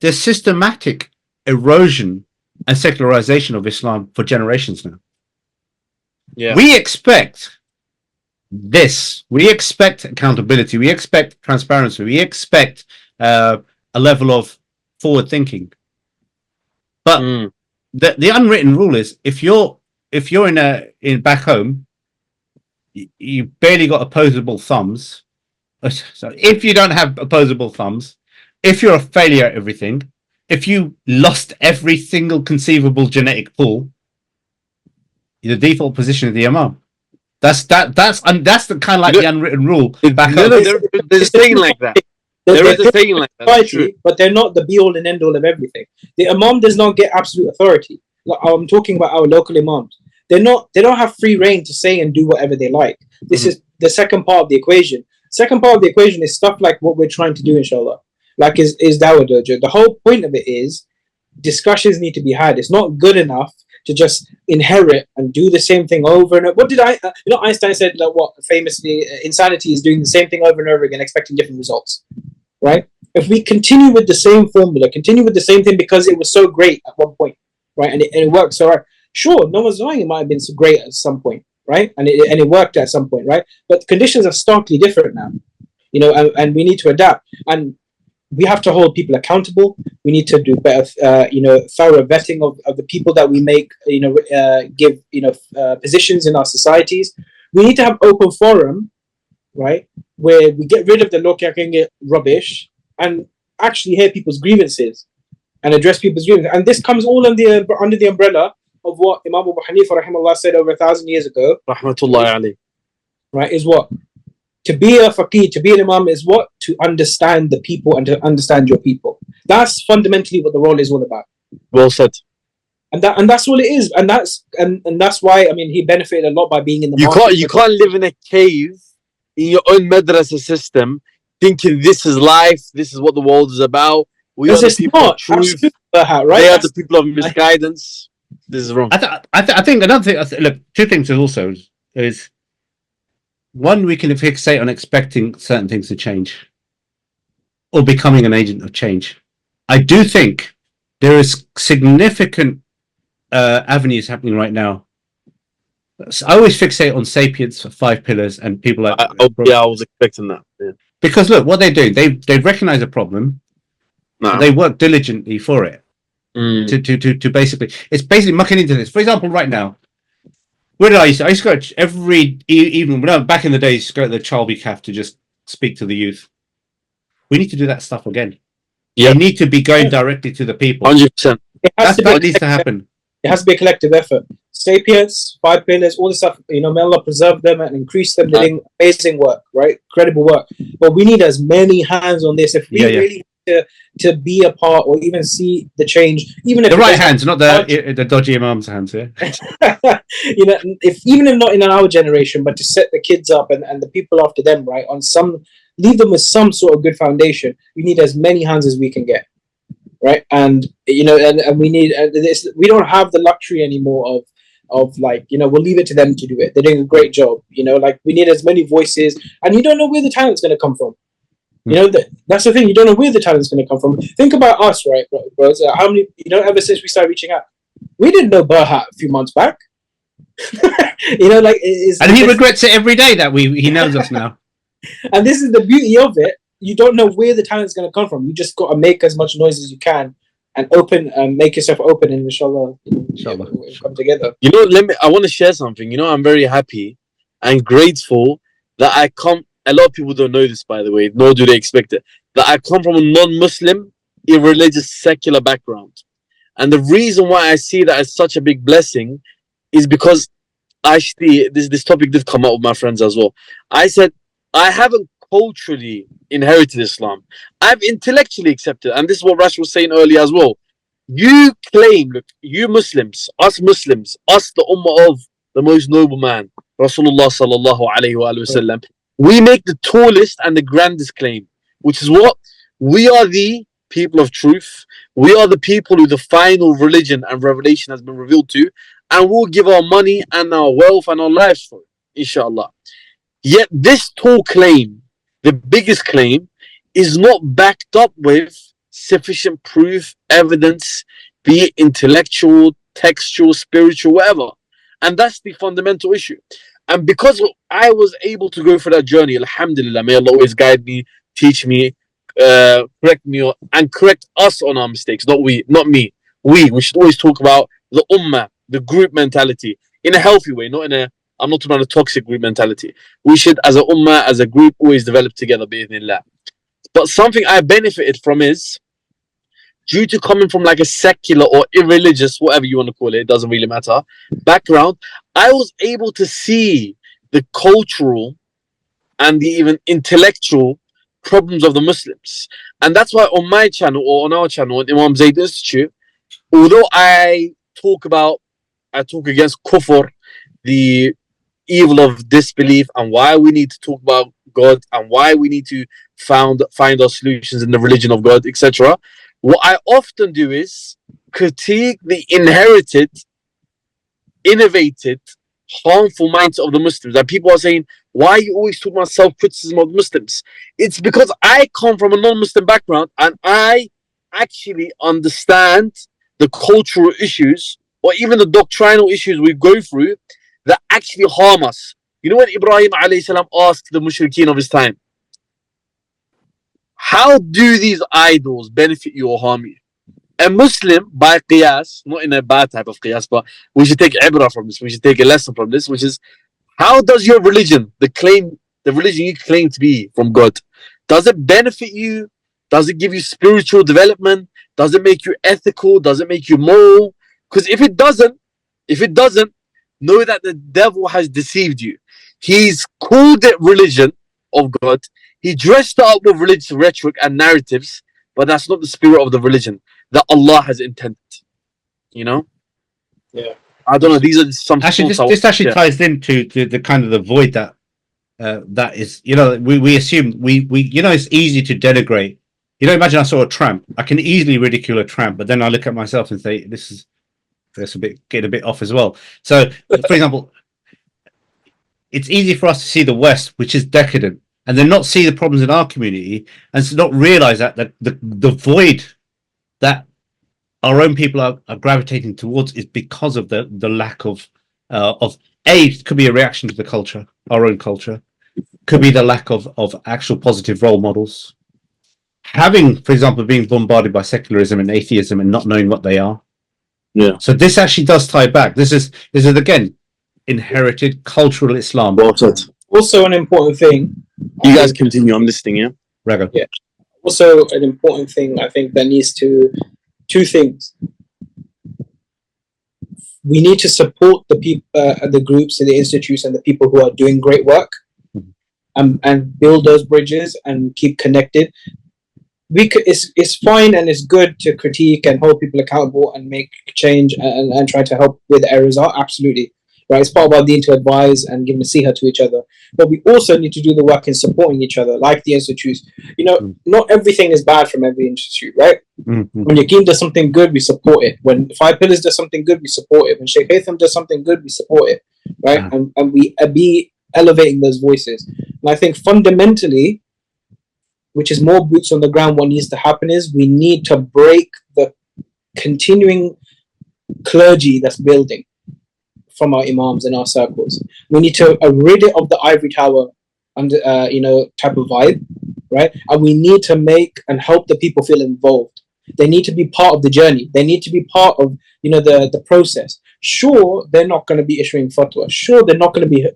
there's systematic erosion and secularization of Islam for generations now. Yeah. We expect this. We expect accountability. We expect transparency. We expect a level of forward thinking. But the unwritten rule is if you're in back home, you barely got opposable thumbs. So if you don't have opposable thumbs, if you're a failure at everything, if you lost every single conceivable genetic pool, the default position of the imam. That's the kind of like the unwritten rule. There's a saying like that. There is a saying like that. But they're not the be all and end all of everything. The imam does not get absolute authority. Like, I'm talking about our local imams. They don't have free reign to say and do whatever they like. This is the second part of the equation. Second part of the equation is stuff like what we're trying to do, inshallah. Like is Dawah Dojo. The whole point of it is discussions need to be had. It's not good enough to just inherit and do the same thing over and over. What did Einstein said that famously insanity is doing the same thing over and over again, expecting different results, right? if we continue with the same formula, continue with the same thing because it was so great at one point, right? And it worked. So sure, no one's denying it might have been so great at some point, right? And it worked at some point, right? But conditions are starkly different now, and we need to adapt. And we have to hold people accountable. We need to do better, thorough vetting of the people that we make, give, positions in our societies. We need to have open forum, right, where we get rid of the lokaking rubbish and actually hear people's grievances and address people's grievances. And this comes all under the umbrella of what Imam Abu Hanifa rahimahullah said over 1,000 years ago. Rahmatullahi alayhi. Right, is what? To be a faqih, to be an imam is what? To understand the people and to understand your people. That's fundamentally what the role is all about. Well said. And that's what it is. And that's why, I mean, he benefited a lot by being in the You can't live in a cave in your own madrasa system thinking this is life, this is what the world is about. We are the people of truth. Right? They are the people of misguidance. This is wrong. I think another thing, look, two things also is one, we can fixate on expecting certain things to change or becoming an agent of change. I do think there is significant avenues happening right now. I always fixate on Sapiens, 5 pillars, and people like I was expecting that. Yeah. Because look, what they're doing, they recognize a problem, they work diligently for it. To basically, it's basically mucking into this. For example, right now, where did I used to go every evening, back in the days, used to go to the Chalby Caf to just speak to the youth. We need to do that stuff again. Yeah. You need to be going directly to the people. 100%. That needs to happen. It has to be a collective effort. Sapiens, 5 pillars, all this stuff, may Allah preserve them and increase them, doing amazing work, right? Credible work. But we need as many hands on this if we really to be a part or even see the change, even if the right hands, not the dodgy Imams hands, yeah. Even if not in our generation, but to set the kids up and the people after them, right, on leave them with some sort of good foundation. We need as many hands as we can get, right? And and we need this. We don't have the luxury anymore of like, we'll leave it to them to do it. They're doing a great job, like we need as many voices, and you don't know where the talent's going to come from. That's the thing. You don't know where the talent's going to come from. Think about us, right, bros? How many, ever since we started reaching out, we didn't know Berhat a few months back. And he regrets it every day that he knows us now. And this is the beauty of it. You don't know where the talent's going to come from. You just got to make as much noise as you can and make yourself open, and inshallah, we'll come together. I want to share something. I'm very happy and grateful that a lot of people don't know this, by the way, nor do they expect it, that I come from a non-Muslim, irreligious, secular background. And the reason why I see that as such a big blessing is because actually this topic did come up with my friends as well. I said, I haven't culturally inherited Islam. I've intellectually accepted, and this is what Rash was saying earlier as well. You claim, look, you Muslims, us the ummah of the most noble man, Rasulullah sallallahu alayhi wa sallam, we make the tallest and the grandest claim, which is what? We are the people of truth. We are the people who the final religion and revelation has been revealed to, and we'll give our money and our wealth and our lives for it, inshallah. Yet this tall claim, the biggest claim, is not backed up with sufficient proof, evidence, be it intellectual, textual, spiritual, whatever. And that's the fundamental issue. And because I was able to go for that journey, alhamdulillah, may Allah always guide me, teach me, correct me, and correct us on our mistakes, not me. We should always talk about the ummah, the group mentality, in a healthy way, I'm not talking about a toxic group mentality. We should, as a ummah, as a group, always develop together, bi'idhnillah. But something I benefited from is, due to coming from like a secular or irreligious, whatever you want to call it doesn't really matter, background, I was able to see the cultural and the even intellectual problems of the Muslims. And that's why on my channel, or on our channel, on Imam Zayd Institute, although I talk against kufr, the evil of disbelief, and why we need to talk about God, and why we need to find our solutions in the religion of God, etc. What I often do is critique the inherited, innovated, harmful mindset of the Muslims. And people are saying, why are you always talking about self-criticism of Muslims? It's because I come from a non-Muslim background and I actually understand the cultural issues or even the doctrinal issues we go through that actually harm us. You know when Ibrahim alayhi salam asked the mushrikeen of his time, how do these idols benefit you or harm you? A Muslim, by qiyas, not in a bad type of qiyas, but we should take ibrah from this, we should take a lesson from this, which is, how does your religion, the religion you claim to be from God, does it benefit you? Does it give you spiritual development? Does it make you ethical? Does it make you moral? Because if it doesn't, know that the devil has deceived you. He's called it religion of God. He dressed it up with religious rhetoric and narratives, but that's not the spirit of the religion that Allah has intended. You know? Yeah. I don't know. These are some Actually, this actually ties into the kind of the void that that is. You know, we assume we you know, it's easy to denigrate. You know, imagine I saw a tramp. I can easily ridicule a tramp, but then I look at myself and say, that's getting a bit off as well. So, for example, it's easy for us to see the West, which is decadent, and then not see the problems in our community, and to not realize that the void that our own people are gravitating towards is because of the lack of it could be a reaction to the culture, our own culture, could be the lack of actual positive role models. Having, for example, being bombarded by secularism and atheism and not knowing what they are. Yeah. So this actually does tie back. This is again inherited cultural Islam. Well said. Also, an important thing. You guys continue. I'm listening. Yeah. Rago. Yeah. Also, an important thing I think that needs to two things. We need to support the people, the groups, and the institutes, and the people who are doing great work, and build those bridges and keep connected. It's fine and it's good to critique and hold people accountable and make change and try to help where the errors are. Absolutely, right? It's part of our deen to advise and give nasiha to each other. But we also need to do the work in supporting each other, like the institutes. You know, not everything is bad from every institute, right? When Yakin does something good, we support it. When Five Pillars does something good, we support it. When Sheikh Haytham does something good, we support it, right? And we be elevating those voices. And I think fundamentally, which is more boots on the ground, what needs to happen is we need to break the continuing clergy that's building from our imams and our circles. We need to rid it of the ivory tower under, type of vibe, right? And we need to make and help the people feel involved. They need to be part of the journey. They need to be part of, the process. Sure, they're not going to be issuing fatwa. Sure, they're not going to be,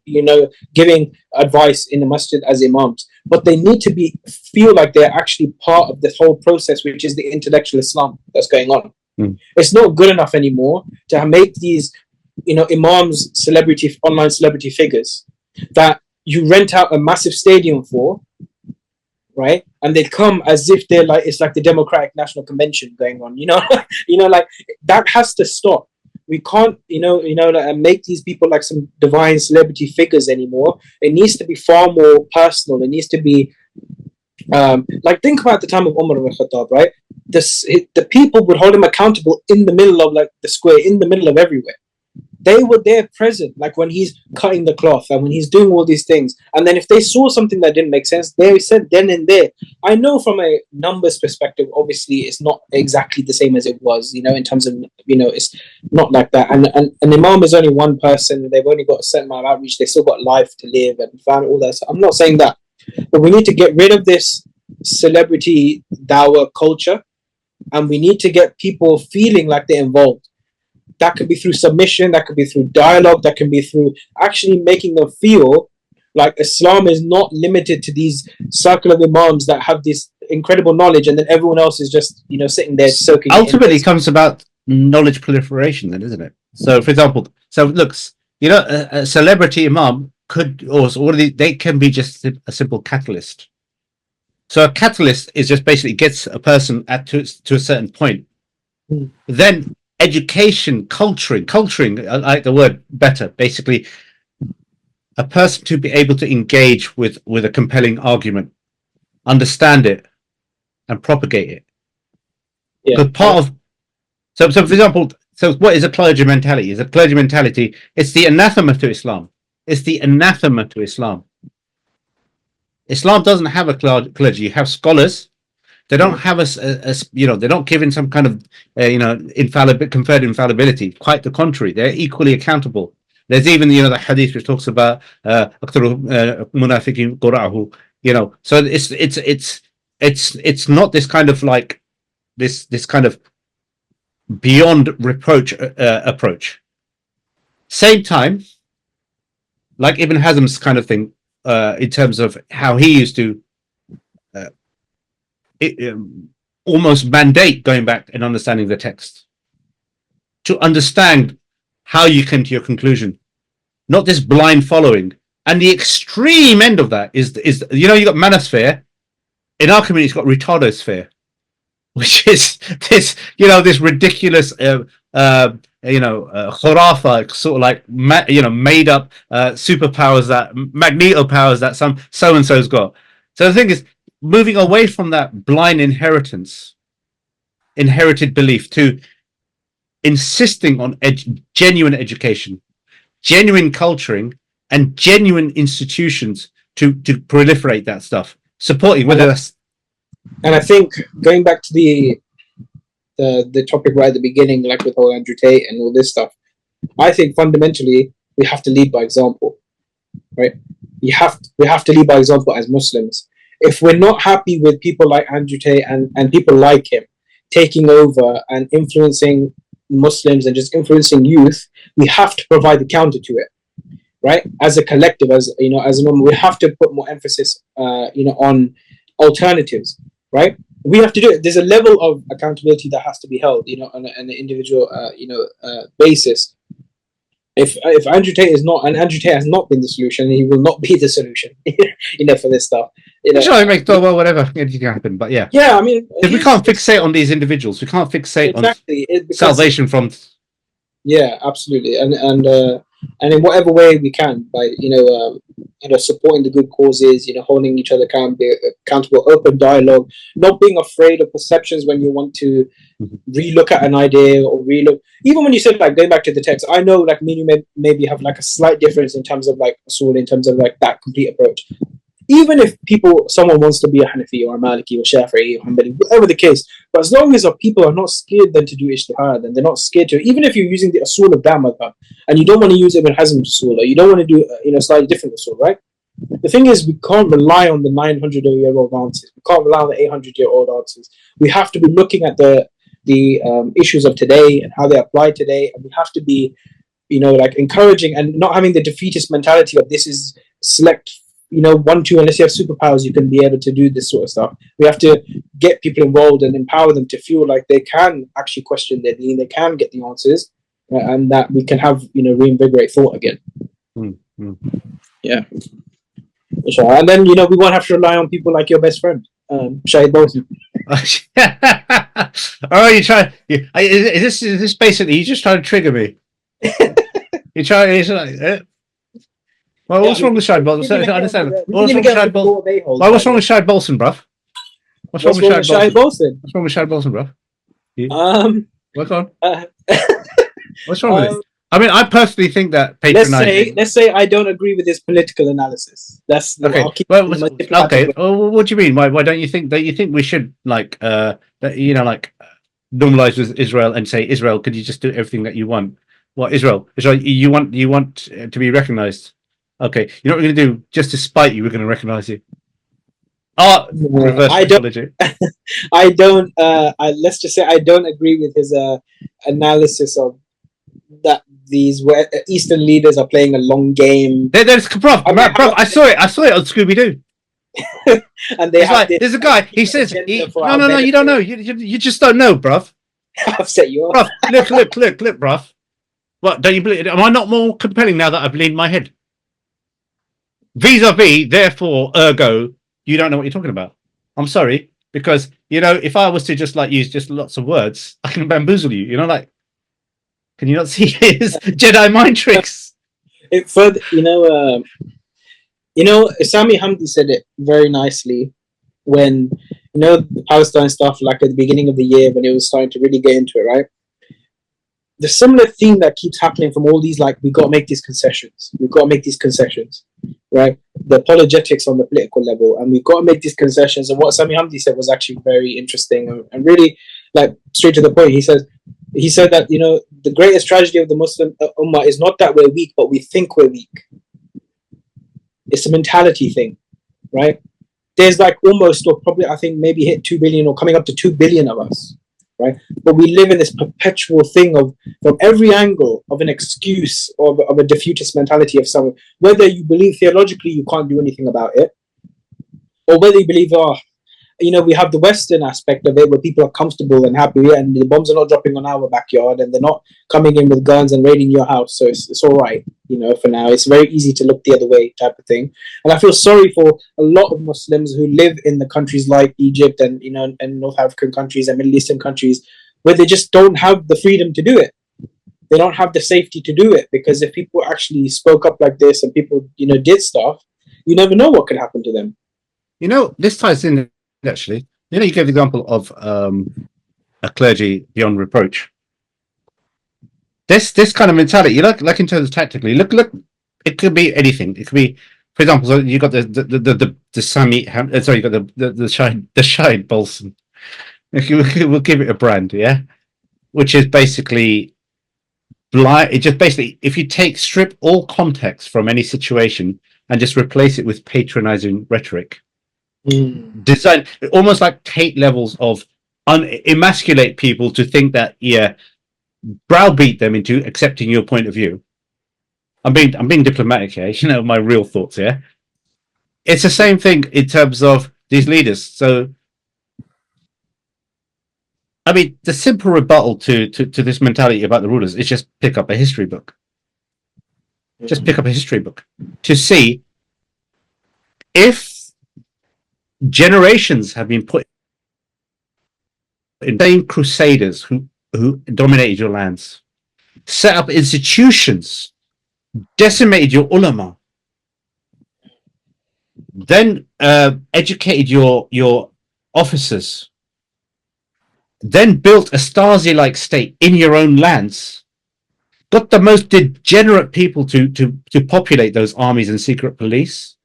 giving advice in the masjid as imams. But they need to feel like they're actually part of this whole process, which is the intellectual Islam that's going on. It's not good enough anymore to make these, imams online celebrity figures that you rent out a massive stadium for, right? And they come as if they're like, it's like the Democratic National Convention going on, like that has to stop. We can't, make these people like some divine celebrity figures anymore. It needs to be far more personal. It needs to be, think about the time of Umar ibn Khattab, right? The people would hold him accountable in the middle of the square, in the middle of everywhere. They were there present, like when he's cutting the cloth and when he's doing all these things. And then if they saw something that didn't make sense, they said then and there. I know from a numbers perspective, obviously it's not exactly the same as it was, in terms of, it's not like that. And an imam is only one person. They've only got a certain amount of outreach. They still got life to live and family, all that. So I'm not saying that. But we need to get rid of this celebrity dawah culture. And we need to get people feeling like they're involved. That could be through submission, that could be through dialogue, that can be through actually making them feel like Islam is not limited to these circle of imams that have this incredible knowledge and then everyone else is just, sitting there soaking. Ultimately, it comes about knowledge proliferation then, isn't it? So, for example, a celebrity imam they can be just a simple catalyst. So a catalyst is just basically gets a person to a certain point. Then education, culturing, I like the word better, basically a person to be able to engage with a compelling argument, understand it and propagate it. Yeah. Because so for example, So what is a clergy mentality? Is a clergy mentality? It's the anathema to Islam. It's the anathema to Islam. Islam doesn't have a clergy. You have scholars. They don't have they're not given some kind of, conferred infallibility. Quite the contrary. They're equally accountable. There's even, the hadith which talks about, munafiqin qura'ahu, so it's not this kind of like, this kind of beyond reproach approach. Same time, like Ibn Hazm's kind of thing, in terms of how he used to almost mandate going back and understanding the text to understand how you came to your conclusion, not this blind following. And the extreme end of that is you got manosphere. In our community, it's got retardosphere, which is this, this ridiculous, khurafa, sort of like, made up superpowers, that magneto powers that some so and so's got. So the thing is, moving away from that blind inherited belief, to insisting on genuine education, genuine culturing, and genuine institutions to proliferate that stuff, supporting whether that's. And I think going back to the topic right at the beginning, like with all Andrew Tate and all this stuff, I think fundamentally we have to lead by example, right? We have to lead by example as Muslims. If we're not happy with people like Andrew Tate and people like him taking over and influencing Muslims and just influencing youth, we have to provide the counter to it, right? As a collective, as a moment, we have to put more emphasis, on alternatives, right? We have to do it. There's a level of accountability that has to be held, on an individual, basis. If Andrew Tate is not, and Andrew Tate has not been the solution, he will not be the solution, for this stuff. Sure, make whatever anything can happen, but yeah. Yeah, I mean, if we can't fixate on these individuals, we can't fixate on salvation from. Yeah, absolutely, and in whatever way we can, by supporting the good causes, holding each other accountable, open dialogue, not being afraid of perceptions when you want to relook at an idea or even when you said like going back to the text. I know like me and you maybe have like a slight difference in terms of like in terms of like that complete approach. Even if someone wants to be a Hanafi or a Maliki or Shafi'i or Hanbali, whatever the case, but as long as people are not scared then to do ijtihad, and they're not scared to, even if you're using the usul of that madhab, and you don't want to use Ibn Hazm's usul, or you don't want to do slightly different usul, right? The thing is, we can't rely on the 900-year-old answers. We can't rely on the 800-year-old answers. We have to be looking at the issues of today and how they apply today, and we have to be, encouraging and not having the defeatist mentality of this is select. 1, 2, unless you have superpowers, you can be able to do this sort of stuff. We have to get people involved and empower them to feel like they can actually question their deen, they can get the answers, and that we can have, reinvigorate thought again. Yeah. And then, we won't have to rely on people like your best friend, Shahid Bolsen. Oh, you try? Is this basically you just trying to trigger me? Well, what's wrong with Shahid Bolsen? I understand. What's wrong with Shahid Bolsen? What's wrong with Shahid Bolsen, bruv? What's wrong with Shahid Bolsen? What's wrong with Shahid Bolsen, bruv? What's on? What's wrong with it? I mean, I personally think that patronizing. Let's say I don't agree with this political analysis. That's okay. Okay. Well, what do you mean? Why don't you think we should normalize with Israel and say, Israel, could you just do everything that you want? What Israel? You want to be recognized? Okay, you know what we're going to do? Just to spite you, we're going to recognize you. Reverse psychology. I don't. Let's just say I don't agree with his analysis of that. These Eastern leaders are playing a long game. There's bro. I saw it on Scooby Doo. And there's a guy. He says, "No, you don't know. You just don't know, bruv." I've set you off. Bruv, look, bruv. What? Don't you believe? Am I not more compelling now that I've leaned my head? Vis-a-vis, therefore, ergo, you don't know what you're talking about. I'm sorry, because if I was to just use just lots of words, I can bamboozle you. Can you not see his Jedi mind tricks? Sami Hamdi said it very nicely when the Palestine stuff, like at the beginning of the year when it was starting to really get into it, right? the similar theme that keeps happening from all these, like, we got to make these concessions. We've got to make these concessions, right? The apologetics on the political level, and we've got to make these concessions. And what Sami Hamdi said was actually very interesting and really, like, straight to the point. He said that, you know, the greatest tragedy of the Muslim Ummah is not that we're weak, but we think we're weak. It's a mentality thing, right? There's like almost, or probably, I think maybe hit 2 billion or coming up to 2 billion of us, right? But we live in this perpetual thing of, from every angle, of an excuse, of a defeatist mentality of someone, whether you believe theologically you can't do anything about it, or whether you believe, oh, you know, we have the Western aspect of it where people are comfortable and happy and the bombs are not dropping on our backyard and they're not coming in with guns and raiding your house. So it's all right, you know, for now. It's very easy to look the other way type of thing. And I feel sorry for a lot of Muslims who live in the countries like Egypt and, you know, and North African countries and Middle Eastern countries where they just don't have the freedom to do it. They don't have the safety to do it, because if people actually spoke up like this and people, you know, did stuff, you never know what could happen to them. You know, this ties in, actually. You know, you gave the example of a clergy beyond reproach. This kind of mentality, you like in terms of tactically, look, it could be anything. It could be, for example, so you got the Sami Hamdi, sorry, you got the Shahid Bolsen. We'll give it a brand, yeah, which is basically blind. It just basically, if you strip all context from any situation and just replace it with patronizing rhetoric. Design almost like Tate levels of emasculate people to think that, yeah, browbeat them into accepting your point of view. I'm being diplomatic here, you know, my real thoughts here. It's the same thing in terms of these leaders. So I mean, the simple rebuttal to this mentality about the rulers is just pick up a history book. Just pick up a history book to see if generations have been put in same crusaders who dominated your lands, set up institutions, decimated your ulama, then educated your officers, then built a Stasi-like state in your own lands, got the most degenerate people to populate those armies and secret police.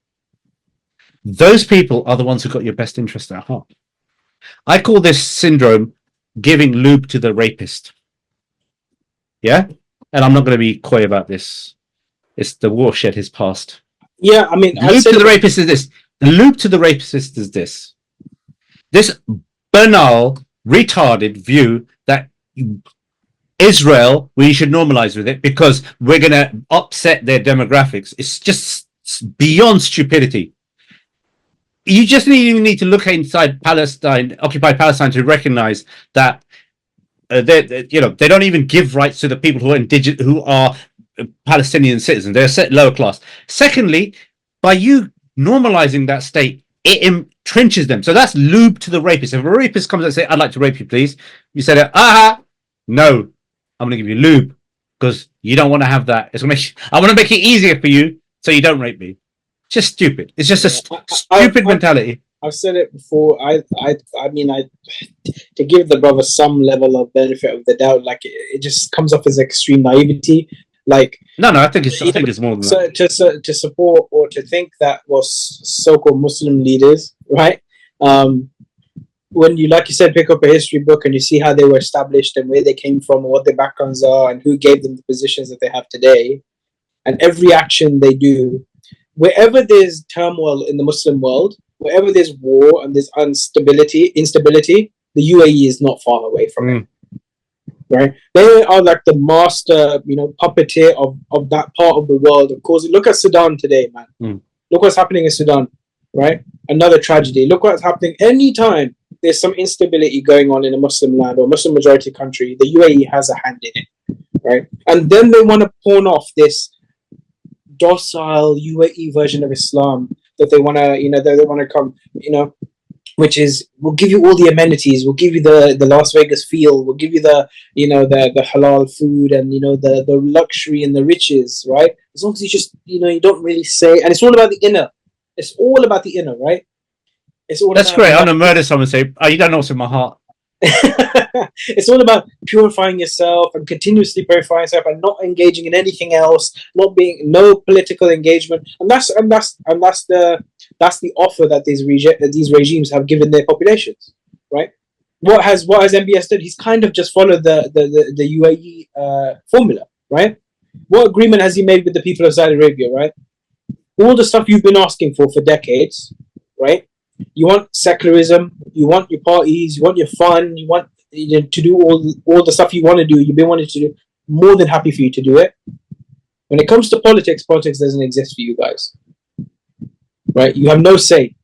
Those people are the ones who got your best interest at heart. I call this syndrome giving lube to the rapist. Yeah? And I'm not going to be coy about this. It's the watershed has passed. Yeah, I mean, The lube to the rapist is this. The lube to the rapist is this. This banal, retarded view that Israel, we should normalize with it because we're going to upset their demographics. It's just beyond stupidity. You just need to look inside Palestine, occupied Palestine, to recognize that they don't even give rights to the people who are who are Palestinian citizens. They're set lower class. Secondly, by you normalizing that state, it entrenches them. So that's lube to the rapist. If a rapist comes and says, "I'd like to rape you, please," you say, no, I'm going to give you lube because you don't want to have that. I want to make it easier for you so you don't rape me. Just stupid. It's just a stupid mentality. I've said it before. I mean, to give the brother some level of benefit of the doubt, like it just comes off as extreme naivety. Like no, I think it's more than that. To support or to think that was so-called Muslim leaders, right? When you, like you said, pick up a history book and you see how they were established and where they came from and what their backgrounds are and who gave them the positions that they have today, and every action they do. Wherever there's turmoil in the Muslim world, wherever there's war and there's instability, the UAE is not far away from it. Right? They are like the master, puppeteer of that part of the world. Of course, look at Sudan today, man. Look what's happening in Sudan, right? Another tragedy. Look what's happening anytime there's some instability going on in a Muslim land or Muslim majority country. The UAE has a hand in it, right? And then they want to pawn off this docile UAE version of Islam that they want to come, which is, we'll give you all the amenities, we'll give you the Las Vegas feel, we'll give you the halal food and the luxury and the riches, right? As long as you just you don't really say, and it's all about the inner. It's all about the inner, right? It's all. That's great. I'm gonna murder someone and say, "Oh, you don't know what's in my heart." It's all about purifying yourself and continuously purifying yourself and not engaging in anything else, not being no political engagement, and that's the offer that these regimes have given their populations, right? What has MBS done? He's kind of just followed the UAE formula, right? What agreement has he made with the people of Saudi Arabia, right? All the stuff you've been asking for decades, right? You want secularism, you want your parties, you want your fun, you want to do all the stuff you want to do, you've been wanting to do. More than happy for you to do it. When it comes to politics doesn't exist for you guys, right? You have no say,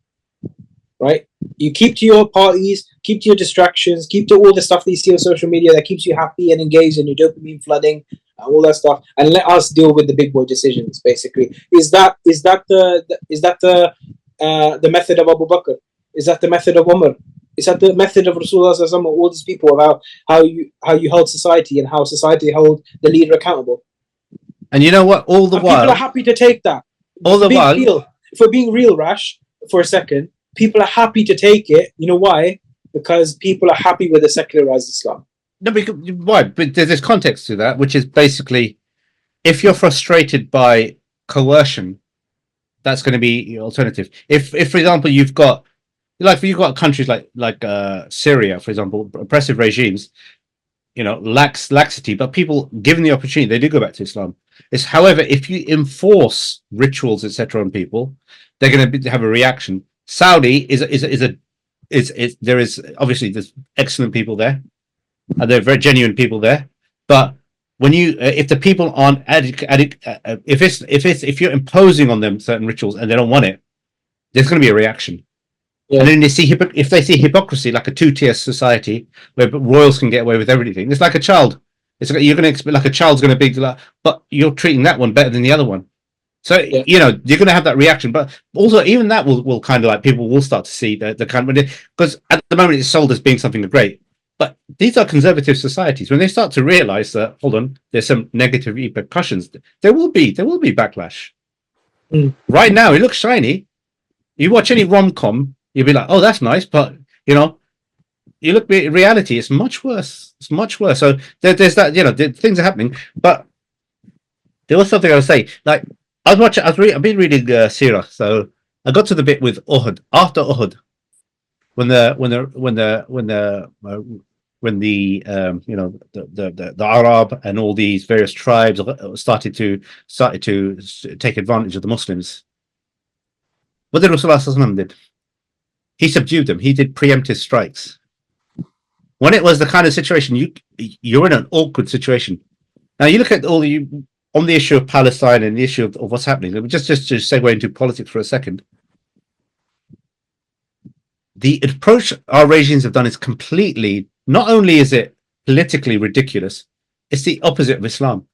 right? You keep to your parties, keep to your distractions, keep to all the stuff that you see on social media that keeps you happy and engaged and your dopamine flooding and all that stuff, and let us deal with the big boy decisions. Basically, is that the method of Abu Bakr? Is that the method of Umar? Is that the method of Rasulullah sallallahu alaihi wasallam? All these people about how you held society and how society held the leader accountable. And you know what? All the while, people are happy to take that. All the while, if we're being real, Rash, for a second, people are happy to take it. You know why? Because people are happy with a secularized Islam. No, because why? But there's context to that, which is basically, if you're frustrated by coercion, that's going to be your alternative. If for example, you've got countries like Syria, for example, oppressive regimes, laxity, but people given the opportunity, they do go back to Islam. It's, however, if you enforce rituals, etc., on people, they're going to have a reaction. Saudi there is obviously there's excellent people there, and they're very genuine people there. But when if the people aren't if you're imposing on them certain rituals and they don't want it, there's going to be a reaction. Yeah. And then if they see hypocrisy, like a two-tier society where royals can get away with everything, it's like a child. You're going to expect like a child's going to be like, but you're treating that one better than the other one. So yeah. You're going to have that reaction, but also even that will kind of like people will start to see the kind of, because at the moment it's sold as being something great. But these are conservative societies. When they start to realize that, hold on, there's some negative repercussions, there will be backlash. Right now, it looks shiny. You watch any rom-com, you'll be like, oh, that's nice, but you look at reality, it's much worse. It's much worse. So there's that, things are happening. But there was something I was saying. Like I've been reading Sirah, so I got to the bit with Uhud. After Uhud, when the Arab and all these various tribes started to take advantage of the Muslims, what did Rasulullah did? He subdued them. He did preemptive strikes. When it was the kind of situation you're in an awkward situation. Now you look at on the issue of Palestine and the issue of what's happening. Just to segue into politics for a second. The approach our regimes have done is completely, not only is it politically ridiculous, it's the opposite of Islam.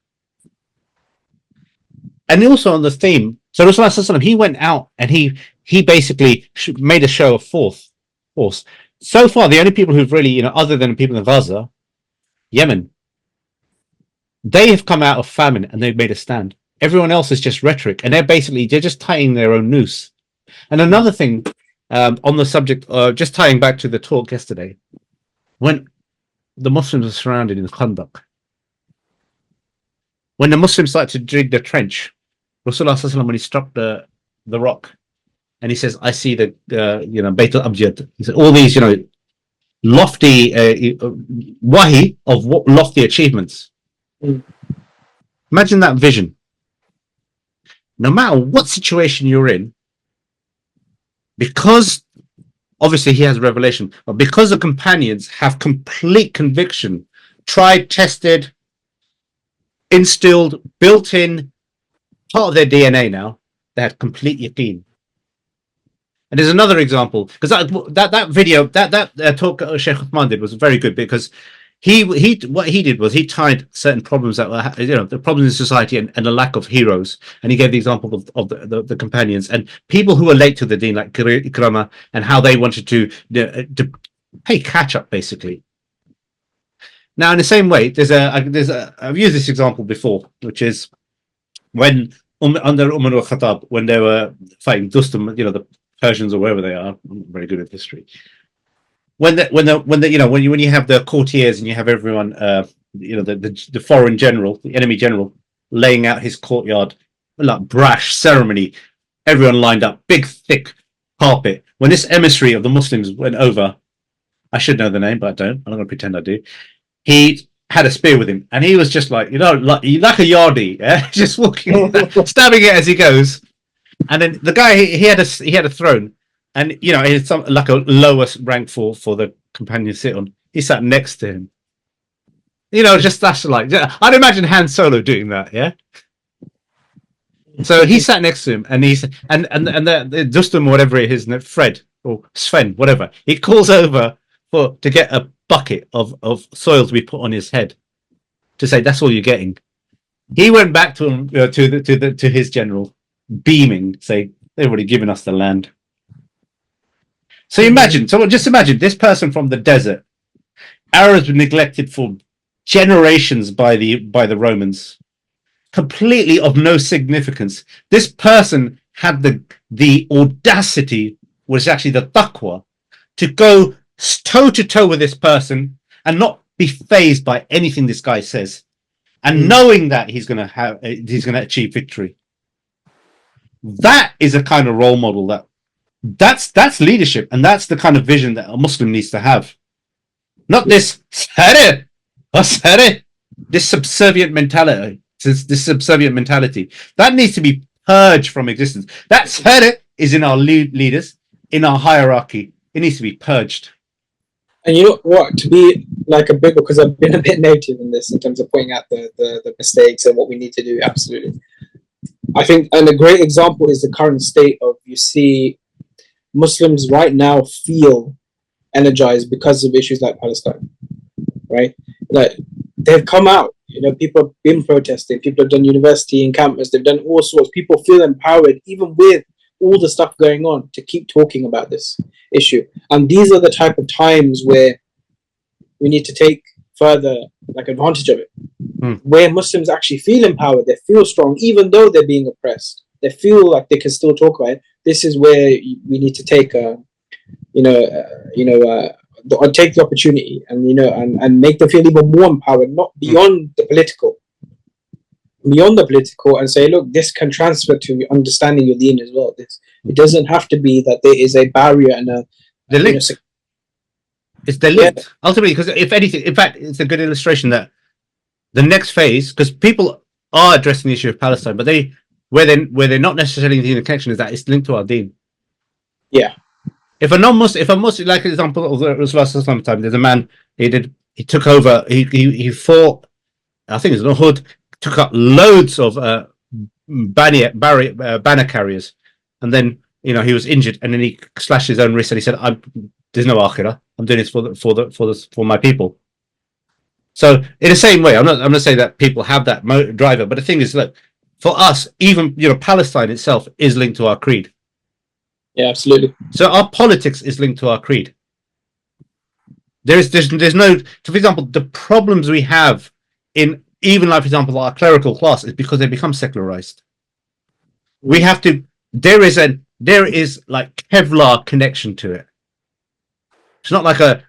And also on the theme, so Rasulullah, he went out and he basically made a show of force. So far, the only people who've really, other than people in Gaza, Yemen, they have come out of famine and they've made a stand. Everyone else is just rhetoric, and they're just tying their own noose. And another thing on the subject, just tying back to the talk yesterday, when the Muslims were surrounded in Khandaq, when the Muslims started to dig the trench, Rasulullah, when he struck the rock, and he says, I see the Bayt al-Abjad. He said, all these, lofty wahi of lofty achievements. Imagine that vision. No matter what situation you're in, because obviously he has revelation, but because the companions have complete conviction, tried, tested, instilled, built in, part of their DNA now, they had complete yaqeen. And there's another example, because that video, that talk Sheikh Uthman did was very good, because what he did was he tied certain problems that were, the problems in society and the lack of heroes, and he gave the example of the companions and people who were late to the deen, like Ikrama, and how they wanted to pay catch up, basically. Now, in the same way, I've used this example before, which is when under Umar al-Khattab, when they were fighting Dostum, the Persians or wherever they are. I'm not very good at history. when you have the courtiers and you have everyone, the foreign general, the enemy general, laying out his courtyard, like brash ceremony, everyone lined up, big thick carpet. When this emissary of the Muslims went over, I should know the name, but I don't. I'm not going to pretend I do. He had a spear with him, and he was just like, like a yardie, yeah? Just walking, stabbing it as he goes. And then the guy, he had a throne, and he had some like a lower rank for the companion to sit on. He sat next to him. Just that's like, I'd imagine Han Solo doing that, yeah. So he sat next to him, and he's and the Dustin, whatever it is, Fred or Sven, whatever, he calls over to get a bucket of soil to be put on his head, to say that's all you're getting. He went back to him, to his general, beaming, saying they've already given us the land. So just imagine this person from the desert. Arabs were neglected for generations by the Romans, completely of no significance. This person had the audacity, which is actually the taqwa, to go toe to toe with this person and not be fazed by anything this guy says, and knowing that he's going to achieve victory. That is a kind of role model that's leadership, and that's the kind of vision that a Muslim needs to have. Not this subservient mentality. This subservient mentality that needs to be purged from existence. That is in our leaders, in our hierarchy. It needs to be purged. And you know what? To be like a big, because I've been a bit negative in this in terms of pointing out the mistakes and what we need to do. Absolutely. I think, and a great example is the current state of, you see, Muslims right now feel energized because of issues like Palestine, right? Like, they've come out, people have been protesting, people have done university encampments, they've done all sorts. People feel empowered, even with all the stuff going on, to keep talking about this issue. And these are the type of times where we need to take further advantage of it, where Muslims actually feel empowered, they feel strong, even though they're being oppressed. They feel like they can still talk about it. This is where we need to take take the opportunity and make them feel even more empowered, not beyond the political, and say, look, this can transfer to understanding your deen as well. It doesn't have to be that there is a barrier and they're linked. They're linked ultimately, because if anything, in fact, it's a good illustration that the next phase, because people are addressing the issue of Palestine, but where they're not necessarily seeing the connection, is that it's linked to our deen. Yeah. If a Muslim, like an example of the Rasulullah time, there's a man, he took over, he fought, I think it was in Uhud, took up loads of banner carriers, and then he was injured, and then he slashed his own wrist, and he said, "There's no akhirah. I'm doing this for my people." So in the same way, I'm not saying that people have that driver, but the thing is, look, for us, even Palestine itself is linked to our creed. Yeah, absolutely. So our politics is linked to our creed. There's no, for example, the problems we have in even like, for example, our clerical class is because they become secularized. We have to. There is like Kevlar connection to it. It's not like a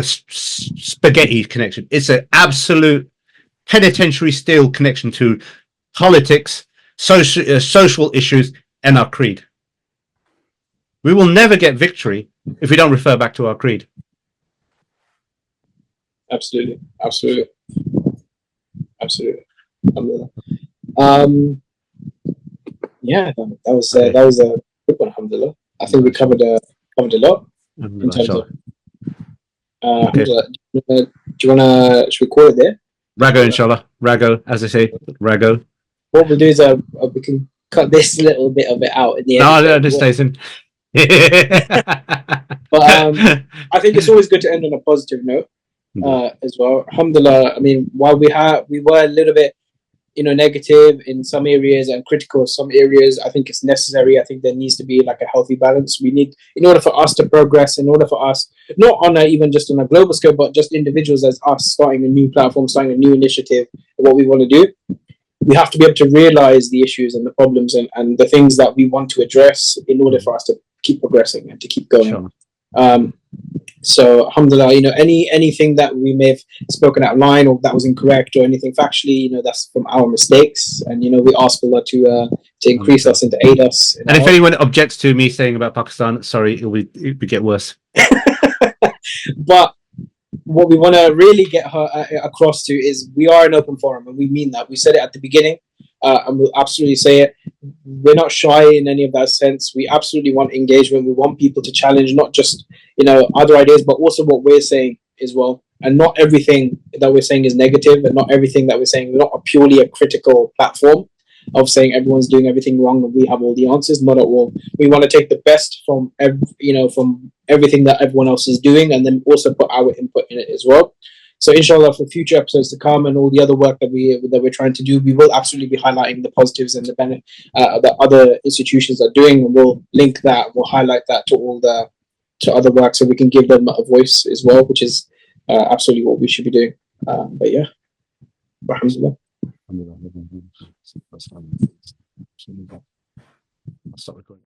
spaghetti connection. It's an absolute penitentiary steel connection to politics, social issues, and our creed. We will never get victory if we don't refer back to our creed. Absolutely. Yeah, that was a good one. Alhamdulillah. I think we covered a lot in terms of. Okay. Should we call it there? Rago, inshallah. Rago, as I say, Rago. What we'll do is we can cut this little bit of it out at the end. No, this stays in. But I think it's always good to end on a positive note as well. Alhamdulillah. I mean, while we were a little bit negative in some areas and critical of some areas, I think it's necessary. I think there needs to be like a healthy balance. We need, in order for us to progress, in order for us, not on even just on a global scale, but just individuals as us starting a new platform, starting a new initiative, what we want to do, we have to be able to realize the issues and the problems and the things that we want to address in order for us to keep progressing and to keep going. Sure. So, alhamdulillah, anything that we may have spoken out of line or that was incorrect or anything factually, that's from our mistakes. And, we ask Allah to increase us and to aid us. And if anyone objects to me saying about Pakistan, sorry, it will get worse. But what we want to really get her across to is we are an open forum, and we mean that. We said it at the beginning, and we'll absolutely say it. We're not shy in any of that sense. We absolutely want engagement. We want people to challenge not just other ideas, but also what we're saying as well. And not everything that we're saying is negative, and not everything that we're saying. We're not purely a critical platform of saying everyone's doing everything wrong and we have all the answers. Not at all. We want to take the best from from everything that everyone else is doing, and then also put our input in it as well. So inshallah, for future episodes to come and all the other work that we're trying to do, we will absolutely be highlighting the positives and the benefit that other institutions are doing, and we'll link that, we'll highlight that to other work, so we can give them a voice as well, which is absolutely what we should be doing. But yeah, alhamdulillah. I'll stop recording.